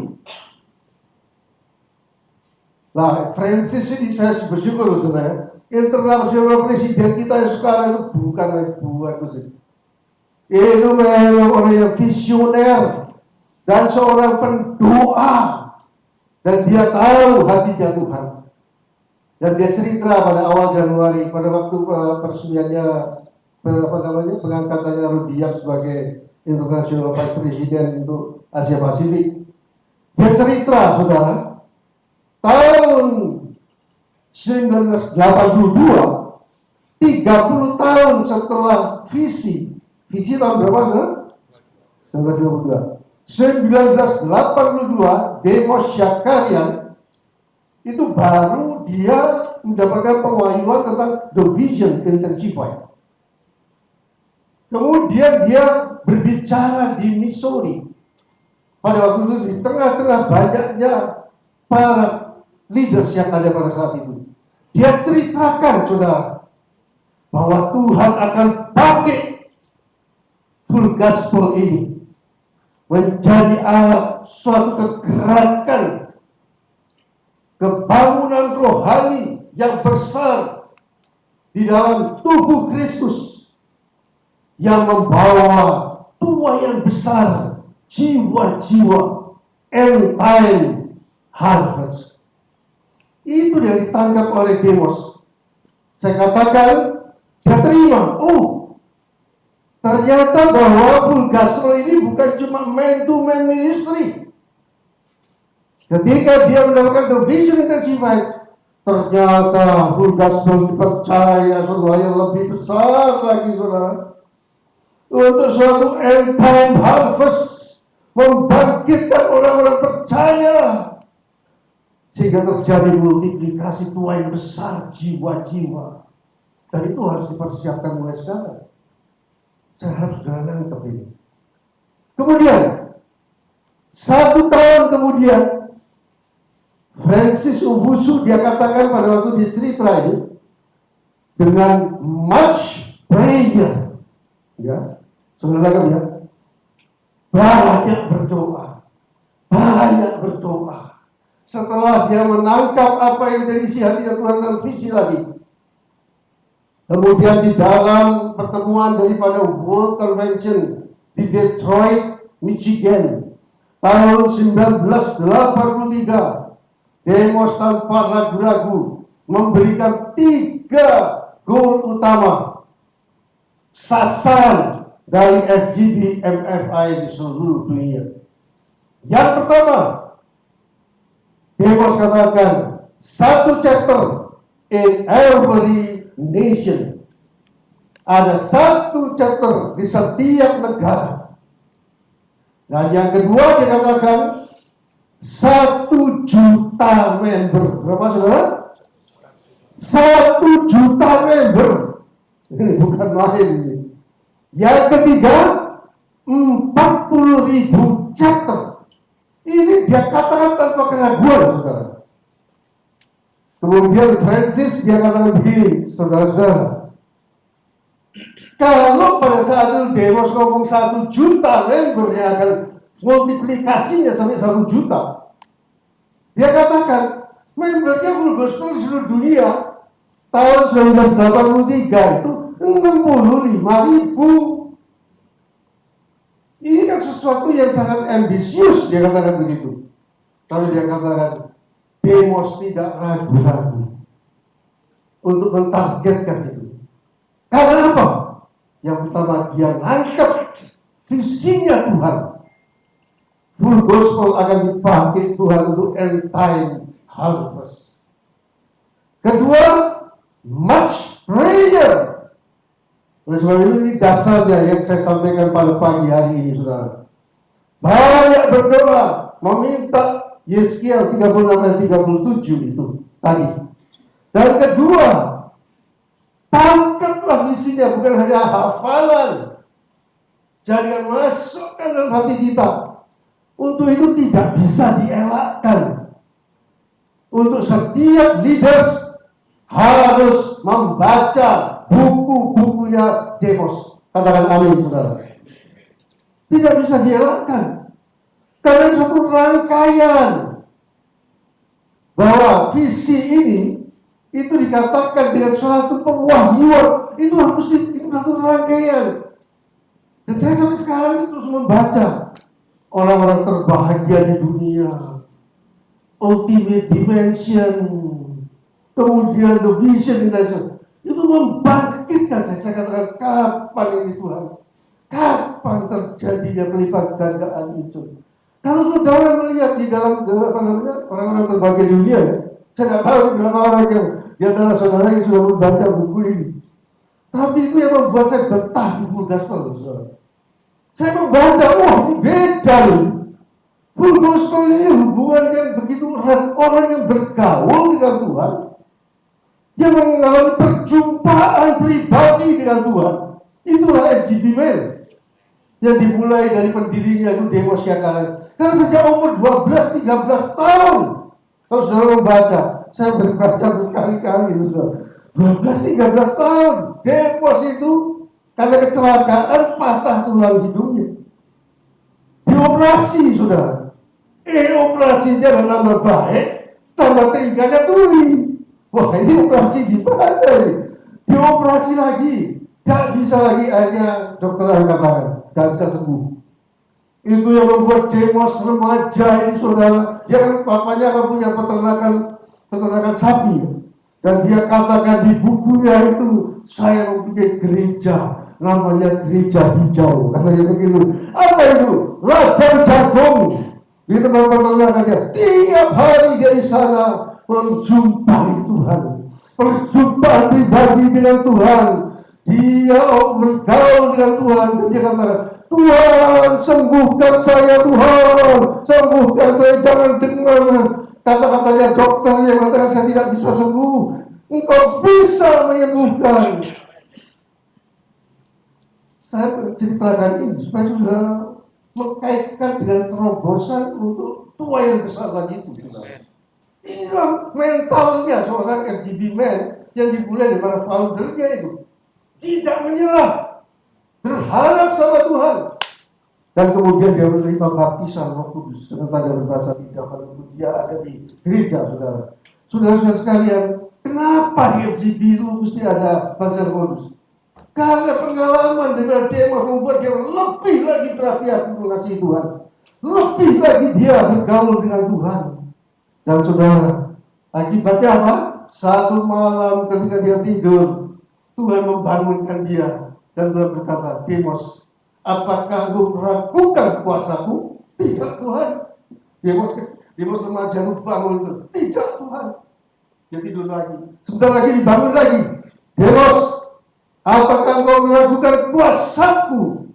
Nah, Francis ini saya bersyukur saudara. Internasional presiden kita yang sekarang itu bukan buat sih. Itu memang orang yang visioner dan seorang pendoa, dan dia tahu hatinya Tuhan. Dan dia cerita pada awal Januari pada waktu peresmiannya pengangkatannya Rudiak sebagai International Vice President untuk Asia Pasifik. Dia cerita, saudara, tahun 1982, 30 tahun setelah visi tahun berapa, saudara? 1982, Demos Syakarian itu baru dia mendapatkan pengajuan tentang the vision intensified. Kemudian dia berbicara di Missouri. Pada waktu itu di tengah-tengah banyaknya para leaders yang ada pada saat itu. Dia ceritakan, saudara, bahwa Tuhan akan pakai full gospel ini menjadi alat suatu kegerakan kebangunan rohani yang besar di dalam tubuh Kristus yang membawa tuaian besar jiwa-jiwa end time harvest. Itu yang ditangkap oleh Demos. Saya katakan, dia terima. Oh, ternyata bahwa full gospel ini bukan cuma man-to-man ministry. Ketika dia mendapatkan the vision intensified, ternyata full gospel dipercaya saudara yang lebih besar lagi, saudara, untuk suatu end time harvest, membangkitkan orang-orang percaya sehingga terjadi multiplikasi tuai besar jiwa-jiwa. Dan itu harus dipersiapkan mulai sekarang. Saya harus jalan ke ini. Kemudian 1 tahun kemudian, Francis Ubusu dia katakan pada waktu dia cerita ini, dengan much prayer, ya, saudara ya, banyak berdoa. Setelah dia menangkap apa yang dari isi hati Tuhan dan visi lagi. Kemudian di dalam pertemuan daripada World Convention di Detroit, Michigan, tahun 1983, Demos tanpa ragu-ragu memberikan 3 goal utama sasaran dari FGB MFI di seluruh dunia. Yang pertama, Demos katakan 1 chapter in every nation. Ada 1 chapter di setiap negara. Dan yang kedua dia katakan 1 juta member. Berapa, saudara? 1 juta member. Ini bukan main ini. Yang ketiga 40.000 chapter. Ini dia katakan tanpa keraguan, saudara. Kemudian Francis dia katakan begini, saudara-saudara. Kalau pada saat itu Demos ngomong 1 juta member yang akan multiplikasinya sampai 1 juta. Dia katakan membernya full gospel di seluruh dunia tahun 1983 itu 65.000. Ini kan sesuatu yang sangat ambisius, dia katakan begitu. Kalau dia katakan Demos tidak ragu-ragu untuk mentargetkan itu. Karena apa? Yang pertama, dia nangkep visinya Tuhan. Full gospel akan dipakai Tuhan untuk end time harvest. Kedua, much prayer. Oleh sebab itu ini dasarnya yang saya sampaikan pada pagi hari ini, saudara. Banyak berdoa, meminta Yeskiel 36 dan 37 itu tadi. Dan kedua, tangkaplah visinya, bukan hanya hafalan, Jangan masukkan dalam hati kita. Untuk itu tidak bisa dielakkan. Untuk setiap leaders harus membaca buku-bukunya Demos. Katakan amin, saudara. Tidak bisa dielakkan. Karena satu rangkaian bahwa visi ini itu dikatakan dengan suatu pewahyuan. Itu harus itu satu rangkaian. Dan saya sampai sekarang itu terus membaca orang-orang terbahagia di dunia, ultimate dimension, kemudian the vision dimension, itu membangkitkan saya katakan kapan ini Tuhan, kapan terjadinya pelipat gandaan itu. Kalau saudara melihat di dalam orang-orang terbahagia di dunia, ya, saya nggak tahu berapa orang yang di antara saudara yang sudah membaca buku ini, tapi itu yang membuat saya betah di full gospel, saudara. Saya membaca, wah ini beda loh. Full gospel ini hubungan yang begitu erat, orang yang bergaul dengan Tuhan, yang mengalami perjumpaan pribadi dengan Tuhan. Itulah FGB Men yang dimulai dari pendirinya itu Demos Syakaren. Karena sejak umur 12-13 tahun, kalau saudara membaca, saya berbaca berkali-kali, 12-13 tahun, Demos itu karena kecelakaan patah tulang hidungnya. Dioperasi, saudara. Operasinya dan nama baik, tambah terikatnya tuli. Wah, ini operasi di mana ini? Dioperasi lagi, tak bisa lagi, akhirnya dokter katakan, tak bisa sembuh. Itu yang membuat Demos remaja ini, saudara. Dia kan papanya kan punya peternakan sapi. Dan dia katakan di bukunya itu, saya mempunyai gereja, namanya gereja hijau. Katanya begitu. Apa itu? Ladang jagung. Di tempat peternakannya. Tiap hari dari sana menjumpai Tuhan. Perjumpaan pribadi dengan Tuhan. Dia bergaul dengan Tuhan. Dan dia katakan, Tuhan, sembuhkan saya, Tuhan. Sembuhkan saya, jangan dengar kata-katanya dokter yang mengatakan saya tidak bisa sembuh. Engkau bisa menyembuhkan. Saya menceritakan ini supaya sudah mengkaitkan dengan terobosan untuk tua yang besar lagi itu. Inilah mentalnya seorang FGB Man yang dimulai dari para foundernya itu. Tidak menyerah, berharap sama Tuhan. Dan kemudian dia menerima baptisan Roh Kudus dengan tanda berbahasa tidak. Dia ada di gereja, saudara. Saudara-saudara sekalian, kenapa di FGB itu mesti ada baptisan Roh Kudus? Karena pengalaman dengan Demos membuat dia lebih lagi berapi-api mengasihi Tuhan. Lebih lagi dia bergaul dengan Tuhan. Dan saudara, akibatnya apa? Satu malam ketika dia tidur, Tuhan membangunkan dia. Dan Tuhan berkata, Demos, apakah engkau meragukan kuasaku? Tidak, Tuhan. Demos remaja itu bangun. Tidak, Tuhan. Dia tidur lagi. Sebentar lagi dibangun lagi. Demos, apakah engkau meragukan kuasaku?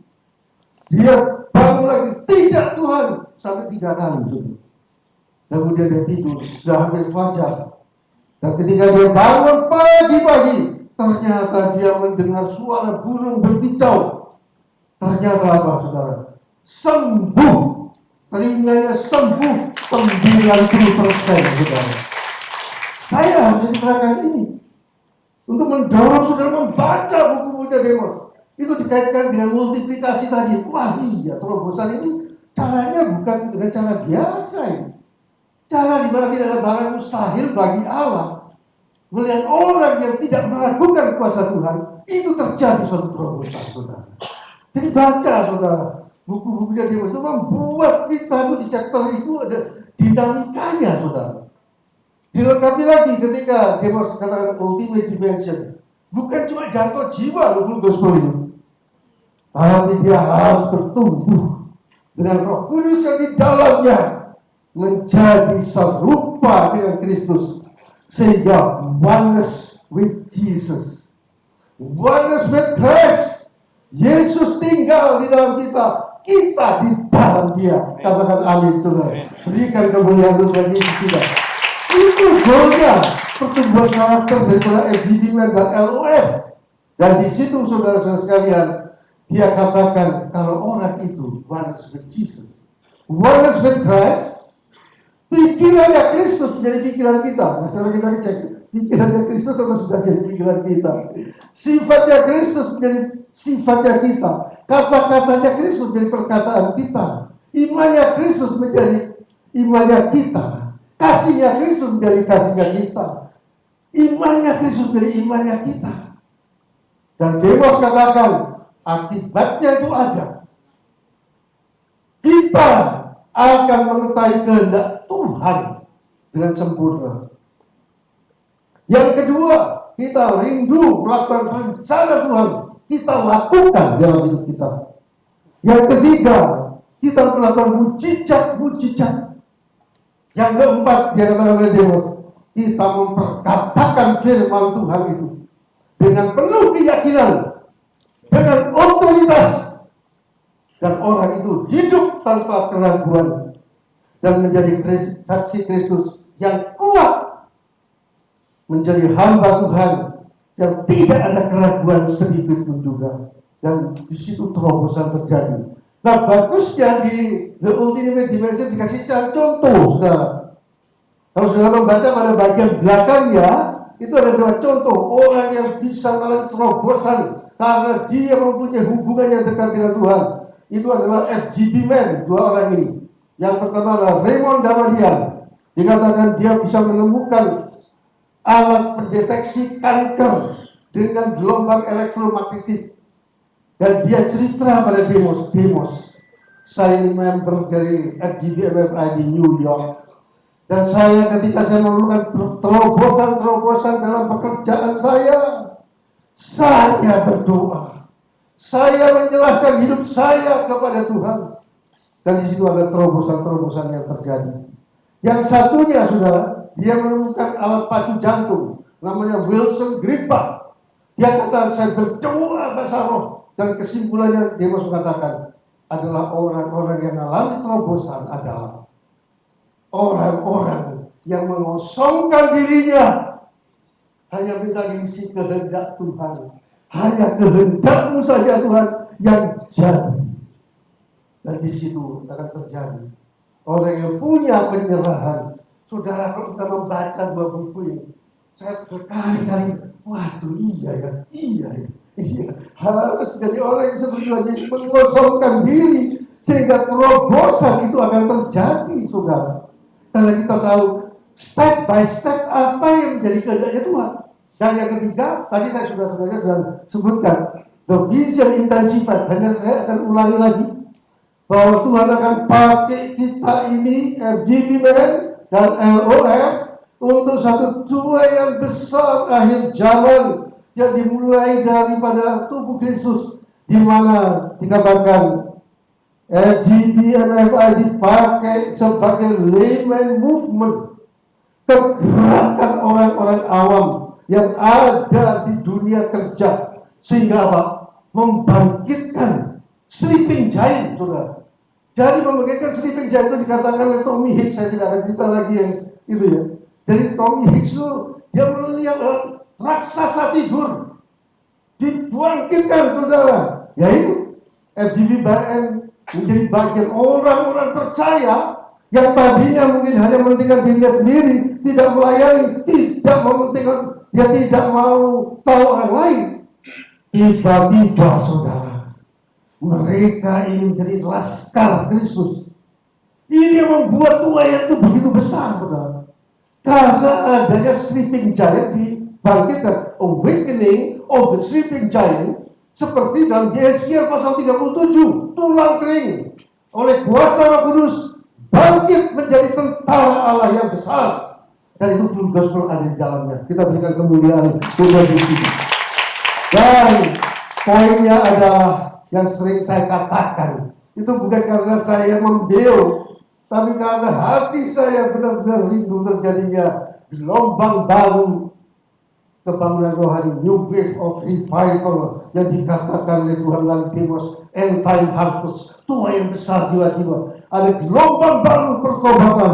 Dia bangun lagi. Tidak, Tuhan. Sampai 3 kali. Dan kemudian dia tidur. Sudah hampir fajar. Dan ketika dia bangun pagi-pagi, ternyata dia mendengar suara burung berkicau. Ternyata apa, saudara? Sembuh. Telinganya sembuh 90%, saudara. Saya harus diterangkan ini. Untuk mendorong saudara membaca buku-bukunya Demos. Itu dikaitkan dengan multiplikasi tadi. Wah iya, terobosan ini caranya bukan dengan cara biasa ini. Cara di mana tidak ada barang mustahil bagi Allah. Melihat orang yang tidak meragukan kuasa Tuhan, itu terjadi suatu terobosan, saudara. Jadi baca, saudara, buku-bukunya Demos itu membuat kita itu di chapter itu ada dinamikanya, saudara. Dilengkapi lagi ketika Demos katakan ultimate dimension. Bukan cuma jangkau jiwa loh full gospel ini. Tapi dia harus bertumbuh dengan Roh Kudus yang di dalamnya menjadi serupa dengan Kristus. Sehingga oneness with Jesus. Oneness with Christ. Yesus tinggal di dalam kita. Kita di dalam dia. Katakan amin, saudara. Berikan kemuliaan Tuhan Yesus kita. Itu goalnya pertumbuhan karakter daripada FGB Man dan LOF. Dan di situ saudara-saudara sekalian, dia katakan kalau orang itu oneness with Jesus, oneness with Christ, pikirannya Kristus menjadi pikiran kita. Nah, sekarang kita cek, pikirannya Kristus sama sudah jadi pikiran kita. Sifatnya Kristus menjadi sifatnya kita. Kata-katanya Kristus menjadi perkataan kita. Imannya Kristus menjadi imannya kita. Kasihnya Kristus menjadi kasihnya kita. Imannya Kristus menjadi imannya kita. Dan Demos katakan, akibatnya itu ada. Kita akan mengetahui kehendak Tuhan dengan sempurna. Yang kedua, kita rindu melakukan rencana Tuhan. Kita lakukan dalam hidup kita. Yang ketiga, kita melakukan mujizat-mujizat. Yang keempat, dia katakan oleh Demos, kita memperkatakan firman Tuhan itu dengan penuh keyakinan, dengan otoritas, dan orang itu hidup tanpa keraguan dan menjadi saksi Kristus yang kuat, menjadi hamba Tuhan yang tidak ada keraguan sedikit pun juga. Dan di situ terobosan terjadi. Nah, bagusnya di The Ultimate Dimension dikasih contoh, saudara. Kalau saudara membaca pada bagian belakangnya, itu ada dua contoh orang yang bisa melakukan terobosan karena dia mempunyai hubungan yang dekat dengan Tuhan. Itu adalah FGB men, dua orang ini. Yang pertama adalah Raymond Damadian. Dikatakan dia bisa menemukan alat pendeteksi kanker dengan gelombang elektromagnetik. Dan dia cerita pada Demos, saya ini member dari FGB MFI di New York. Dan saya ketika saya memerlukan terobosan dalam pekerjaan saya berdoa. Saya menyerahkan hidup saya kepada Tuhan. Dan di situ ada terobosan-terobosan yang terjadi. Yang satunya, saudara, dia menemukan alat pacu jantung. Namanya Wilson Grippa. Dia katakan, saya berdoa bahasa roh. Dan kesimpulannya, dia mengatakan, adalah orang-orang yang mengalami terobosan adalah orang-orang yang mengosongkan dirinya. Hanya minta diisi kehendak Tuhan. Hanya kehendakmu saja Tuhan yang jadi. Dan di situ akan terjadi. Orang yang punya penyerahan. Saudara, kalau kita membaca dua buku ini, saya berkali-kali, waduh iya ya. Harus jadi orang yang seperti Yesus mengosongkan diri. Sehingga terobosan itu akan terjadi, saudara. Karena kita tahu step by step apa yang menjadi kehendaknya Tuhan. Dan yang ketiga, tadi saya sudah sebutkan, the vision intensified. Hanya saya akan ulangi lagi bahwa Tuhan akan pakai kita ini FGB Men dan LOF untuk satu tujuan yang besar akhir zaman yang dimulai daripada tubuh Kristus, di mana dikatakan FGB MFI dipakai sebagai layman movement, kegerakan orang-orang awam yang ada di dunia kerja, sehingga apa? Membangkitkan sleeping giant, saudara. Jadi membangkitkan sleeping giant itu dikatakan oleh Tommy Hicks, saya tidak akan cerita lagi yang itu ya. Jadi Tommy Hicks itu dia melihat raksasa tidur dibangkitkan, saudara. Yaitu FGB BN menjadi bagian orang-orang percaya yang tadinya mungkin hanya mementingkan dirinya sendiri, tidak melayani, tidak mementingkan, dia tidak mau tahu orang lain. Tiba-tiba, saudara, mereka ini menjadi laskar Kristus. Ini yang membuat tuayan itu begitu besar, saudara. Karena adanya sleeping giant dibangkitkan, awakening of the sleeping giant, seperti dalam Yesaya pasal 37, tulang kering oleh kuasa Roh Kudus bangkit menjadi tentara Allah yang besar. Dan itu full gospel ada di dalamnya. Kita berikan kemuliaan Tuhan di sini. Dan poinnya adalah yang sering saya katakan, itu bukan karena saya membel, tapi karena hati saya benar-benar rindu terjadinya gelombang baru kebangunan rohani, new wave of revival yang dikatakan oleh Tuhan Lantimos, end time harvest, tua yang besar jiwa-jiwa. Ada gelombang baru pertobatan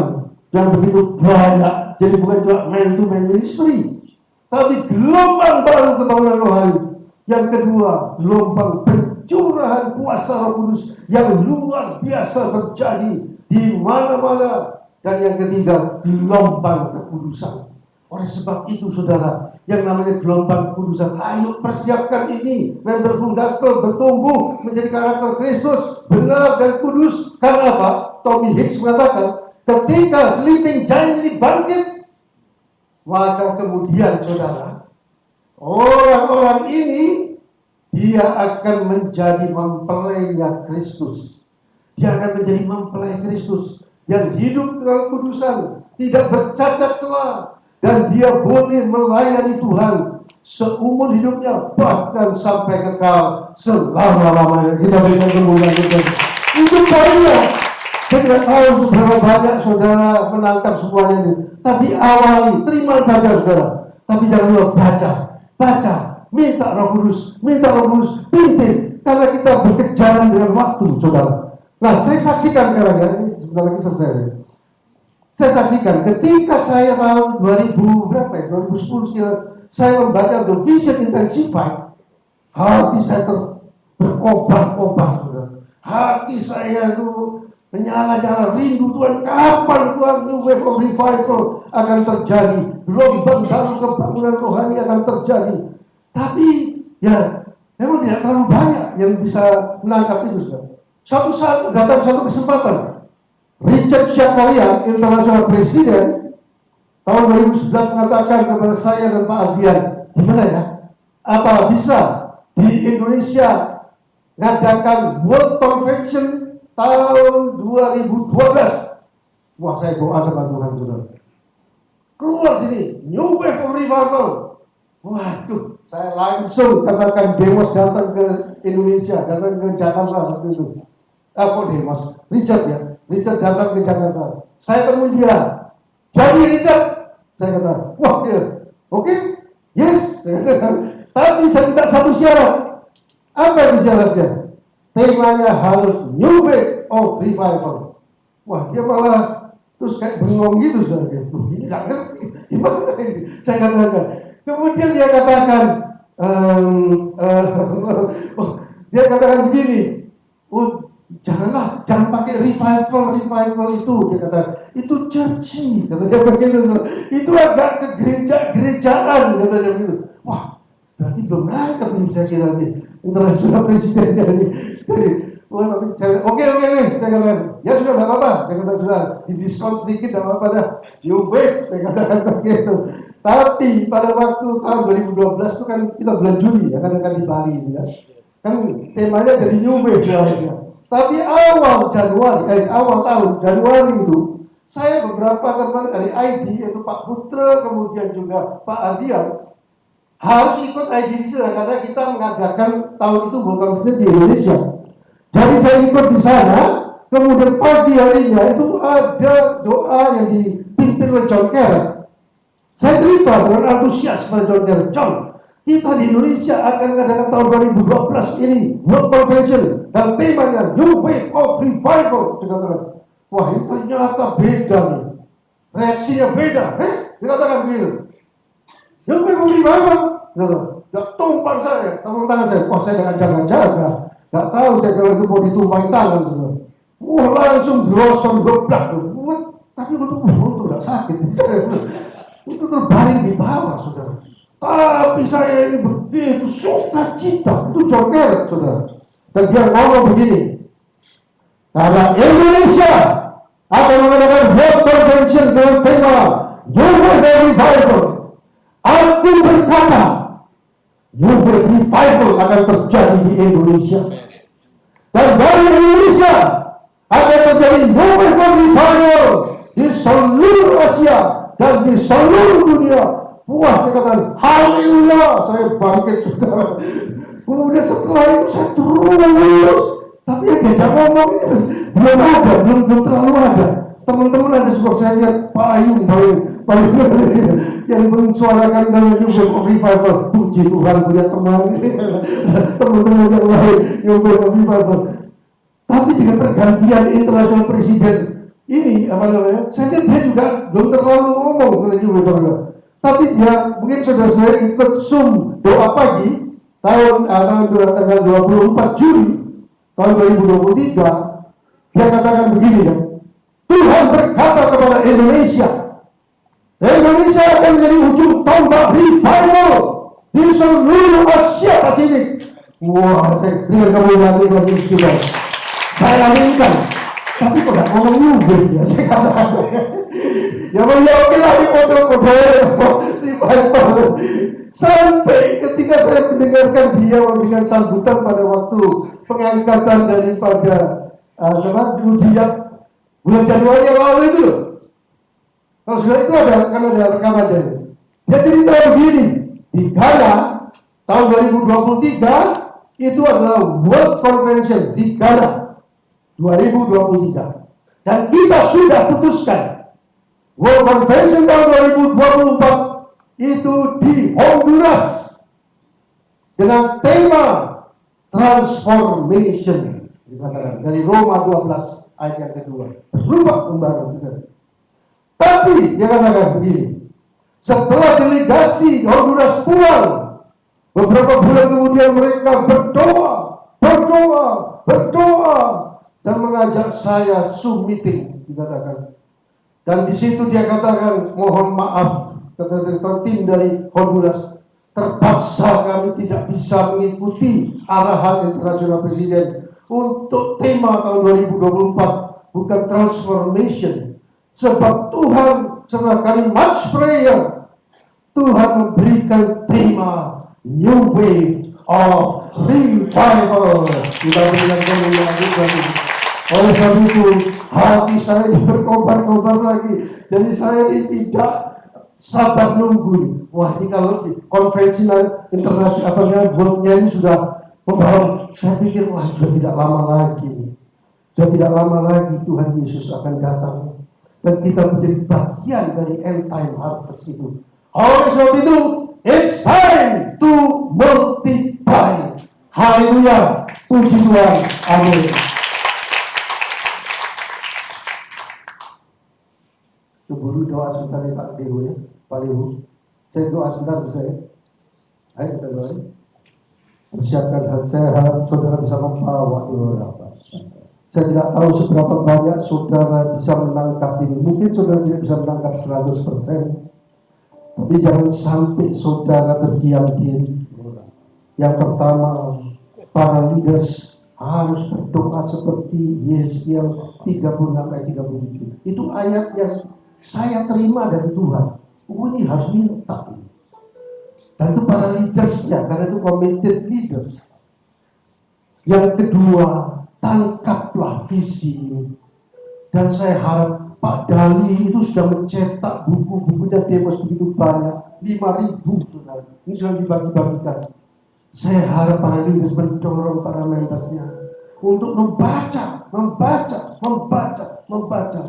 yang begitu banyak. Jadi bukan cuma man to man ministry, tapi gelombang baru kebangunan rohani. Yang kedua, gelombang pencurahan kuasa Roh Kudus yang luar biasa terjadi di mana-mana. Dan yang ketiga, gelombang kekudusan. Oleh sebab itu saudara, yang namanya gelombang kekudusan, ayo persiapkan ini. Wonderful Gospel bertumbuh menjadi karakter Kristus, benar dan kudus. Karena apa? Tommy Hicks mengatakan, ketika sleeping giant ini bangkit, maka kemudian saudara, orang-orang ini dia akan menjadi mempelainya Kristus. Dia akan menjadi mempelai Kristus yang hidup dengan kudusan, tidak bercacat celah, dan dia boleh melayani Tuhan seumur hidupnya, bahkan sampai kekal selama-lamanya. Kita berikan kemuliaan Tuhan. Itu banyak. Saya tidak tahu seberapa banyak saudara menangkap semuanya ini. Tapi awali, terima saja saudara. Tapi jangan lupa baca, minta Roh Kudus, pimpin. Karena kita berkejaran dengan waktu, saudara. Nah, saya saksikan sekarang ya, ini sebentar lagi selesai. Saya saksikan ketika saya tahun 2010 sekitar, saya membaca The Vision Intensified, hati saya berkobar-kobar, saudara. Hati saya itu menyala-nyala rindu Tuhan, kapan Tuhan New Wave of Revival akan terjadi, gelombang baru kebangunan rohani akan terjadi. Tapi ya memang tidak terlalu banyak yang bisa menangkap itu, saudara. Suatu saat datang satu kesempatan, Richard Shakarian, International President, tahun 2011 mengatakan kepada saya dan Pak Adrian, gimana ya, apa bisa di Indonesia ngadakan World Convention tahun 2012? Wah, saya doa sama Tuhan, saudara. Keluar sini, New Wave of Revival. Waduh, saya langsung katakan Demos datang ke Indonesia, datang ke Jakarta waktu itu. Kok Demos? Richard datang ke Jakarta. Saya temui dia. Jadi Richard, saya kata, wah dia, oke, yes. Saya katakan, tapi saya minta satu syarat. Apa itu syaratnya? Temanya harus New Wave of Revival. Wah, dia malah terus kayak bengong gitu, saudara. Ini nggak ngerti. Gimana ini? Saya katakan. Kemudian dia katakan, dia katakan begini, jangan pakai revival itu, dia kata, itu churchy, kata dia begitu, itu agak ke gerejaan, kata dia begitu. Wah, berarti belum nangkep nih, saya kira nih, internasional presidennya nih. Jadi, oke, saya katakan, ya sudah, nggak apa-apa, saya katakan sudah, didiskon sedikit, nggak apa-apa dah, you wave, saya katakan begitu. Tapi pada waktu tahun 2012 itu kan kita bulan Juli, ya, kan di Bali, ya. Kan temanya jadi New Wave, ya. Tapi awal tahun Januari itu, saya beberapa teman dari ID, yaitu Pak Putra, kemudian juga Pak Adian, harus ikut ID di sana karena kita mengadakan tahun itu bukan di Indonesia. Jadi saya ikut di sana, kemudian pagi harinya itu ada doa yang dipimpin oleh John Kerr. Saya cerita dengan antusias pada John Kerr, John, kita di Indonesia akan mengadakan tahun 2012 ini World Convention dan temanya New Wave of Revival. Wah, itu ternyata beda nih, reaksinya beda. Dikatakan begitu, New Wave of Revival, nggak tumpang saya, tangan saya. Wah, saya jangan jaga, nggak tahu saya kalau itu mau ditumpang tangan. Wah, langsung grosong geblak. Tapi untuk nggak sakit. Itu terbaring di bawah, saudara. Tapi saya ini begitu sukacita. Itu John Kerr, saudara. Dan dia ngomong begini, karena Indonesia akan mengadakan World Convention dengan tema New Wave Revival. Aku berkata, New Wave Revival akan terjadi di Indonesia. Dan dari Indonesia akan terjadi New Wave Revival di seluruh Asia dan di seluruh dunia. Wah, saya katakan, haleluya, saya bangkit juga. Kemudian setelah itu saya terus, tapi yang diajak ngomong itu belum terlalu ada. Teman-teman ada sebab saya lihat Pak Ayung paling yang mensuarakan dalam New Wave of Revival. Puji Tuhan punya teman-teman yang lain New Wave of Revival. Tapi dengan pergantian internasional presiden ini, apa namanya, saya lihat dia juga belum terlalu ngomong mengenai New Wave of Revival. Tapi dia, mungkin saudara-saudara ikut Zoom doa pagi, tanggal 24 Juli tahun 2023, dia katakan begini ya, Tuhan berkata kepada Indonesia akan menjadi ujung tombak revival di seluruh Asia Pasifik. Wah, saya berikan kamu lagi sudah. Saya aminkan, tapi kok gak ngomong juga ya, saya katakan. Ya oke lah, di foto-foto revival. Sampai ketika saya mendengarkan dia memberikan sambutan pada waktu pengangkatan daripada Judiat bulan Januari yang lalu itu loh. Kalau sudah itu kan ada rekamannya. Dia cerita begini, di Ghana tahun 2023 itu adalah World Convention di Ghana 2023. Dan kita sudah putuskan World Convention tahun 2024 itu di Honduras dengan tema transformation, dikatakan dari Roma 12 ayat yang kedua, berubah kembali. Tapi dia katakan begini, setelah delegasi Honduras pulang, beberapa bulan kemudian mereka berdoa dan mengajak saya Zoom meeting, dikatakan. Dan di situ dia katakan, mohon maaf, kata tim dari Honduras, terpaksa kami tidak bisa mengikuti arahan internasional presiden untuk tema tahun 2024 bukan transformation, sebab Tuhan setelah kalimat prayer, Tuhan memberikan tema new wave of revival. Kita berikan kemuliaan Tuhan. Oleh sebab itu hati saya ini berkobar-kobar lagi. Jadi saya ini tidak sabar nunggu. Wah, ini kalau konvensi internasional worldnya ini sudah membawa, saya pikir wah sudah tidak lama lagi. Sudah tidak lama lagi Tuhan Yesus akan datang. Dan kita menjadi bagian dari end time harvest itu. Oleh sebab itu, it's time to multiply. Haleluya. Puji Tuhan. Amin. Keburu doa sebentar ya Pak Dewo ya. Pak Dewo. Saya doa sebentar bisa ya. Ayo kita doa. Persiapkan hati, saya harap saudara bisa membawa doa. Saya tidak tahu seberapa banyak saudara bisa menangkap ini. Mungkin saudara tidak bisa menangkap 100%. Tapi jangan sampai saudara terdiam diri. Yang pertama, para leaders harus berdoa seperti Yeskiel 36 ayat 37. Itu ayat yang saya terima dari Tuhan. Ini harus minta. Dan itu para leadersnya, karena itu committed leaders. Yang kedua, tangkaplah visi ini. Dan saya harap Pak Dali itu sudah mencetak buku-bukunya Demos begitu banyak, 5.000 saudara. Ini sudah dibagi-bagikan. Saya harap para leaders mendorong para membersnya untuk membaca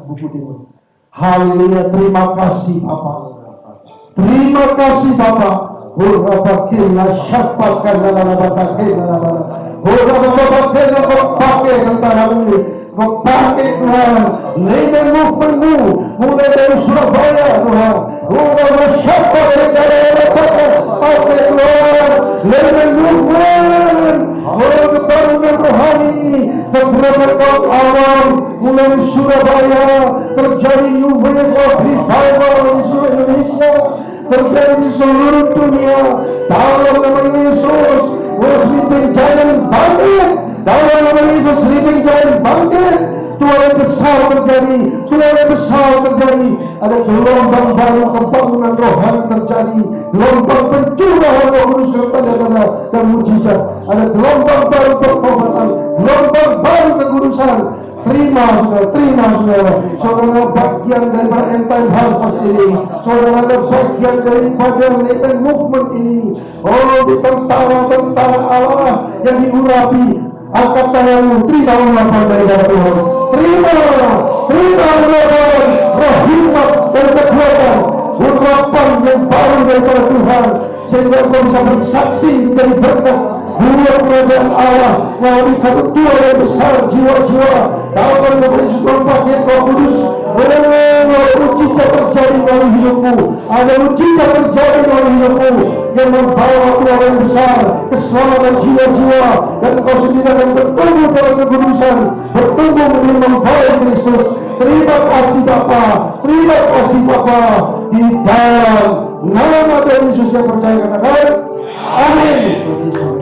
buku Demos. Haleluya, terima kasih Bapak. Terima kasih Bapak. Urabakillah syafakan dalam batakillah. Urabakillah pakai tentara ini. Pakai Tuhan, leading movementmu mulai dari Surabaya Tuhan. Urabakillah pakai Tuhan, leading movement. Kebangunan rohani, beberapa kaum awam mulai dari Surabaya terjadi new wave of revival di seluruh Indonesia, terjadi di seluruh dunia. Dalam nama Yesus, sleeping giant bangkit. Dalam nama Yesus, sleeping giant bangkit. Tuhan yang besar terjadi, Tuhan yang besar terjadi. Ada gelombang baru pembangunan rohani terjadi, gelombang pencurahan Roh Kudus tanda-tanda dan mujizat. Ada gelombang baru pertobatan, gelombang baru kekudusan. Terima saudara. Saudara bagian daripada end time harvest ini. Saudara bagian daripada leading movement ini. Oh, di tentara Allah yang diurapi. Angkat tanganmu, terima urapan dari Tuhan. Terima urapan, roh hikmat dan kekuatan, urapan yang baru daripada Tuhan, sehingga kau bisa bersaksi dari berkat dua kerajaan Allah melalui satu Tuhan yang besar jiwa-jiwa. Dalam nama Yesus pakai Roh Kudus. Mujizat terjadi dalam hidupmu. Ada mujizat terjadi dalam hidupmu. yang membawa Tuhan yang besar, keselamatan jiwa-jiwa, dan Engkau sendiri akan bertumbuh dalam kekudusan, bertumbuh menjadi membawa Kristus. Terima kasih Bapa, terima kasih Bapa, di dalam nama Tuhan Yesus yang percaya katakan, amin.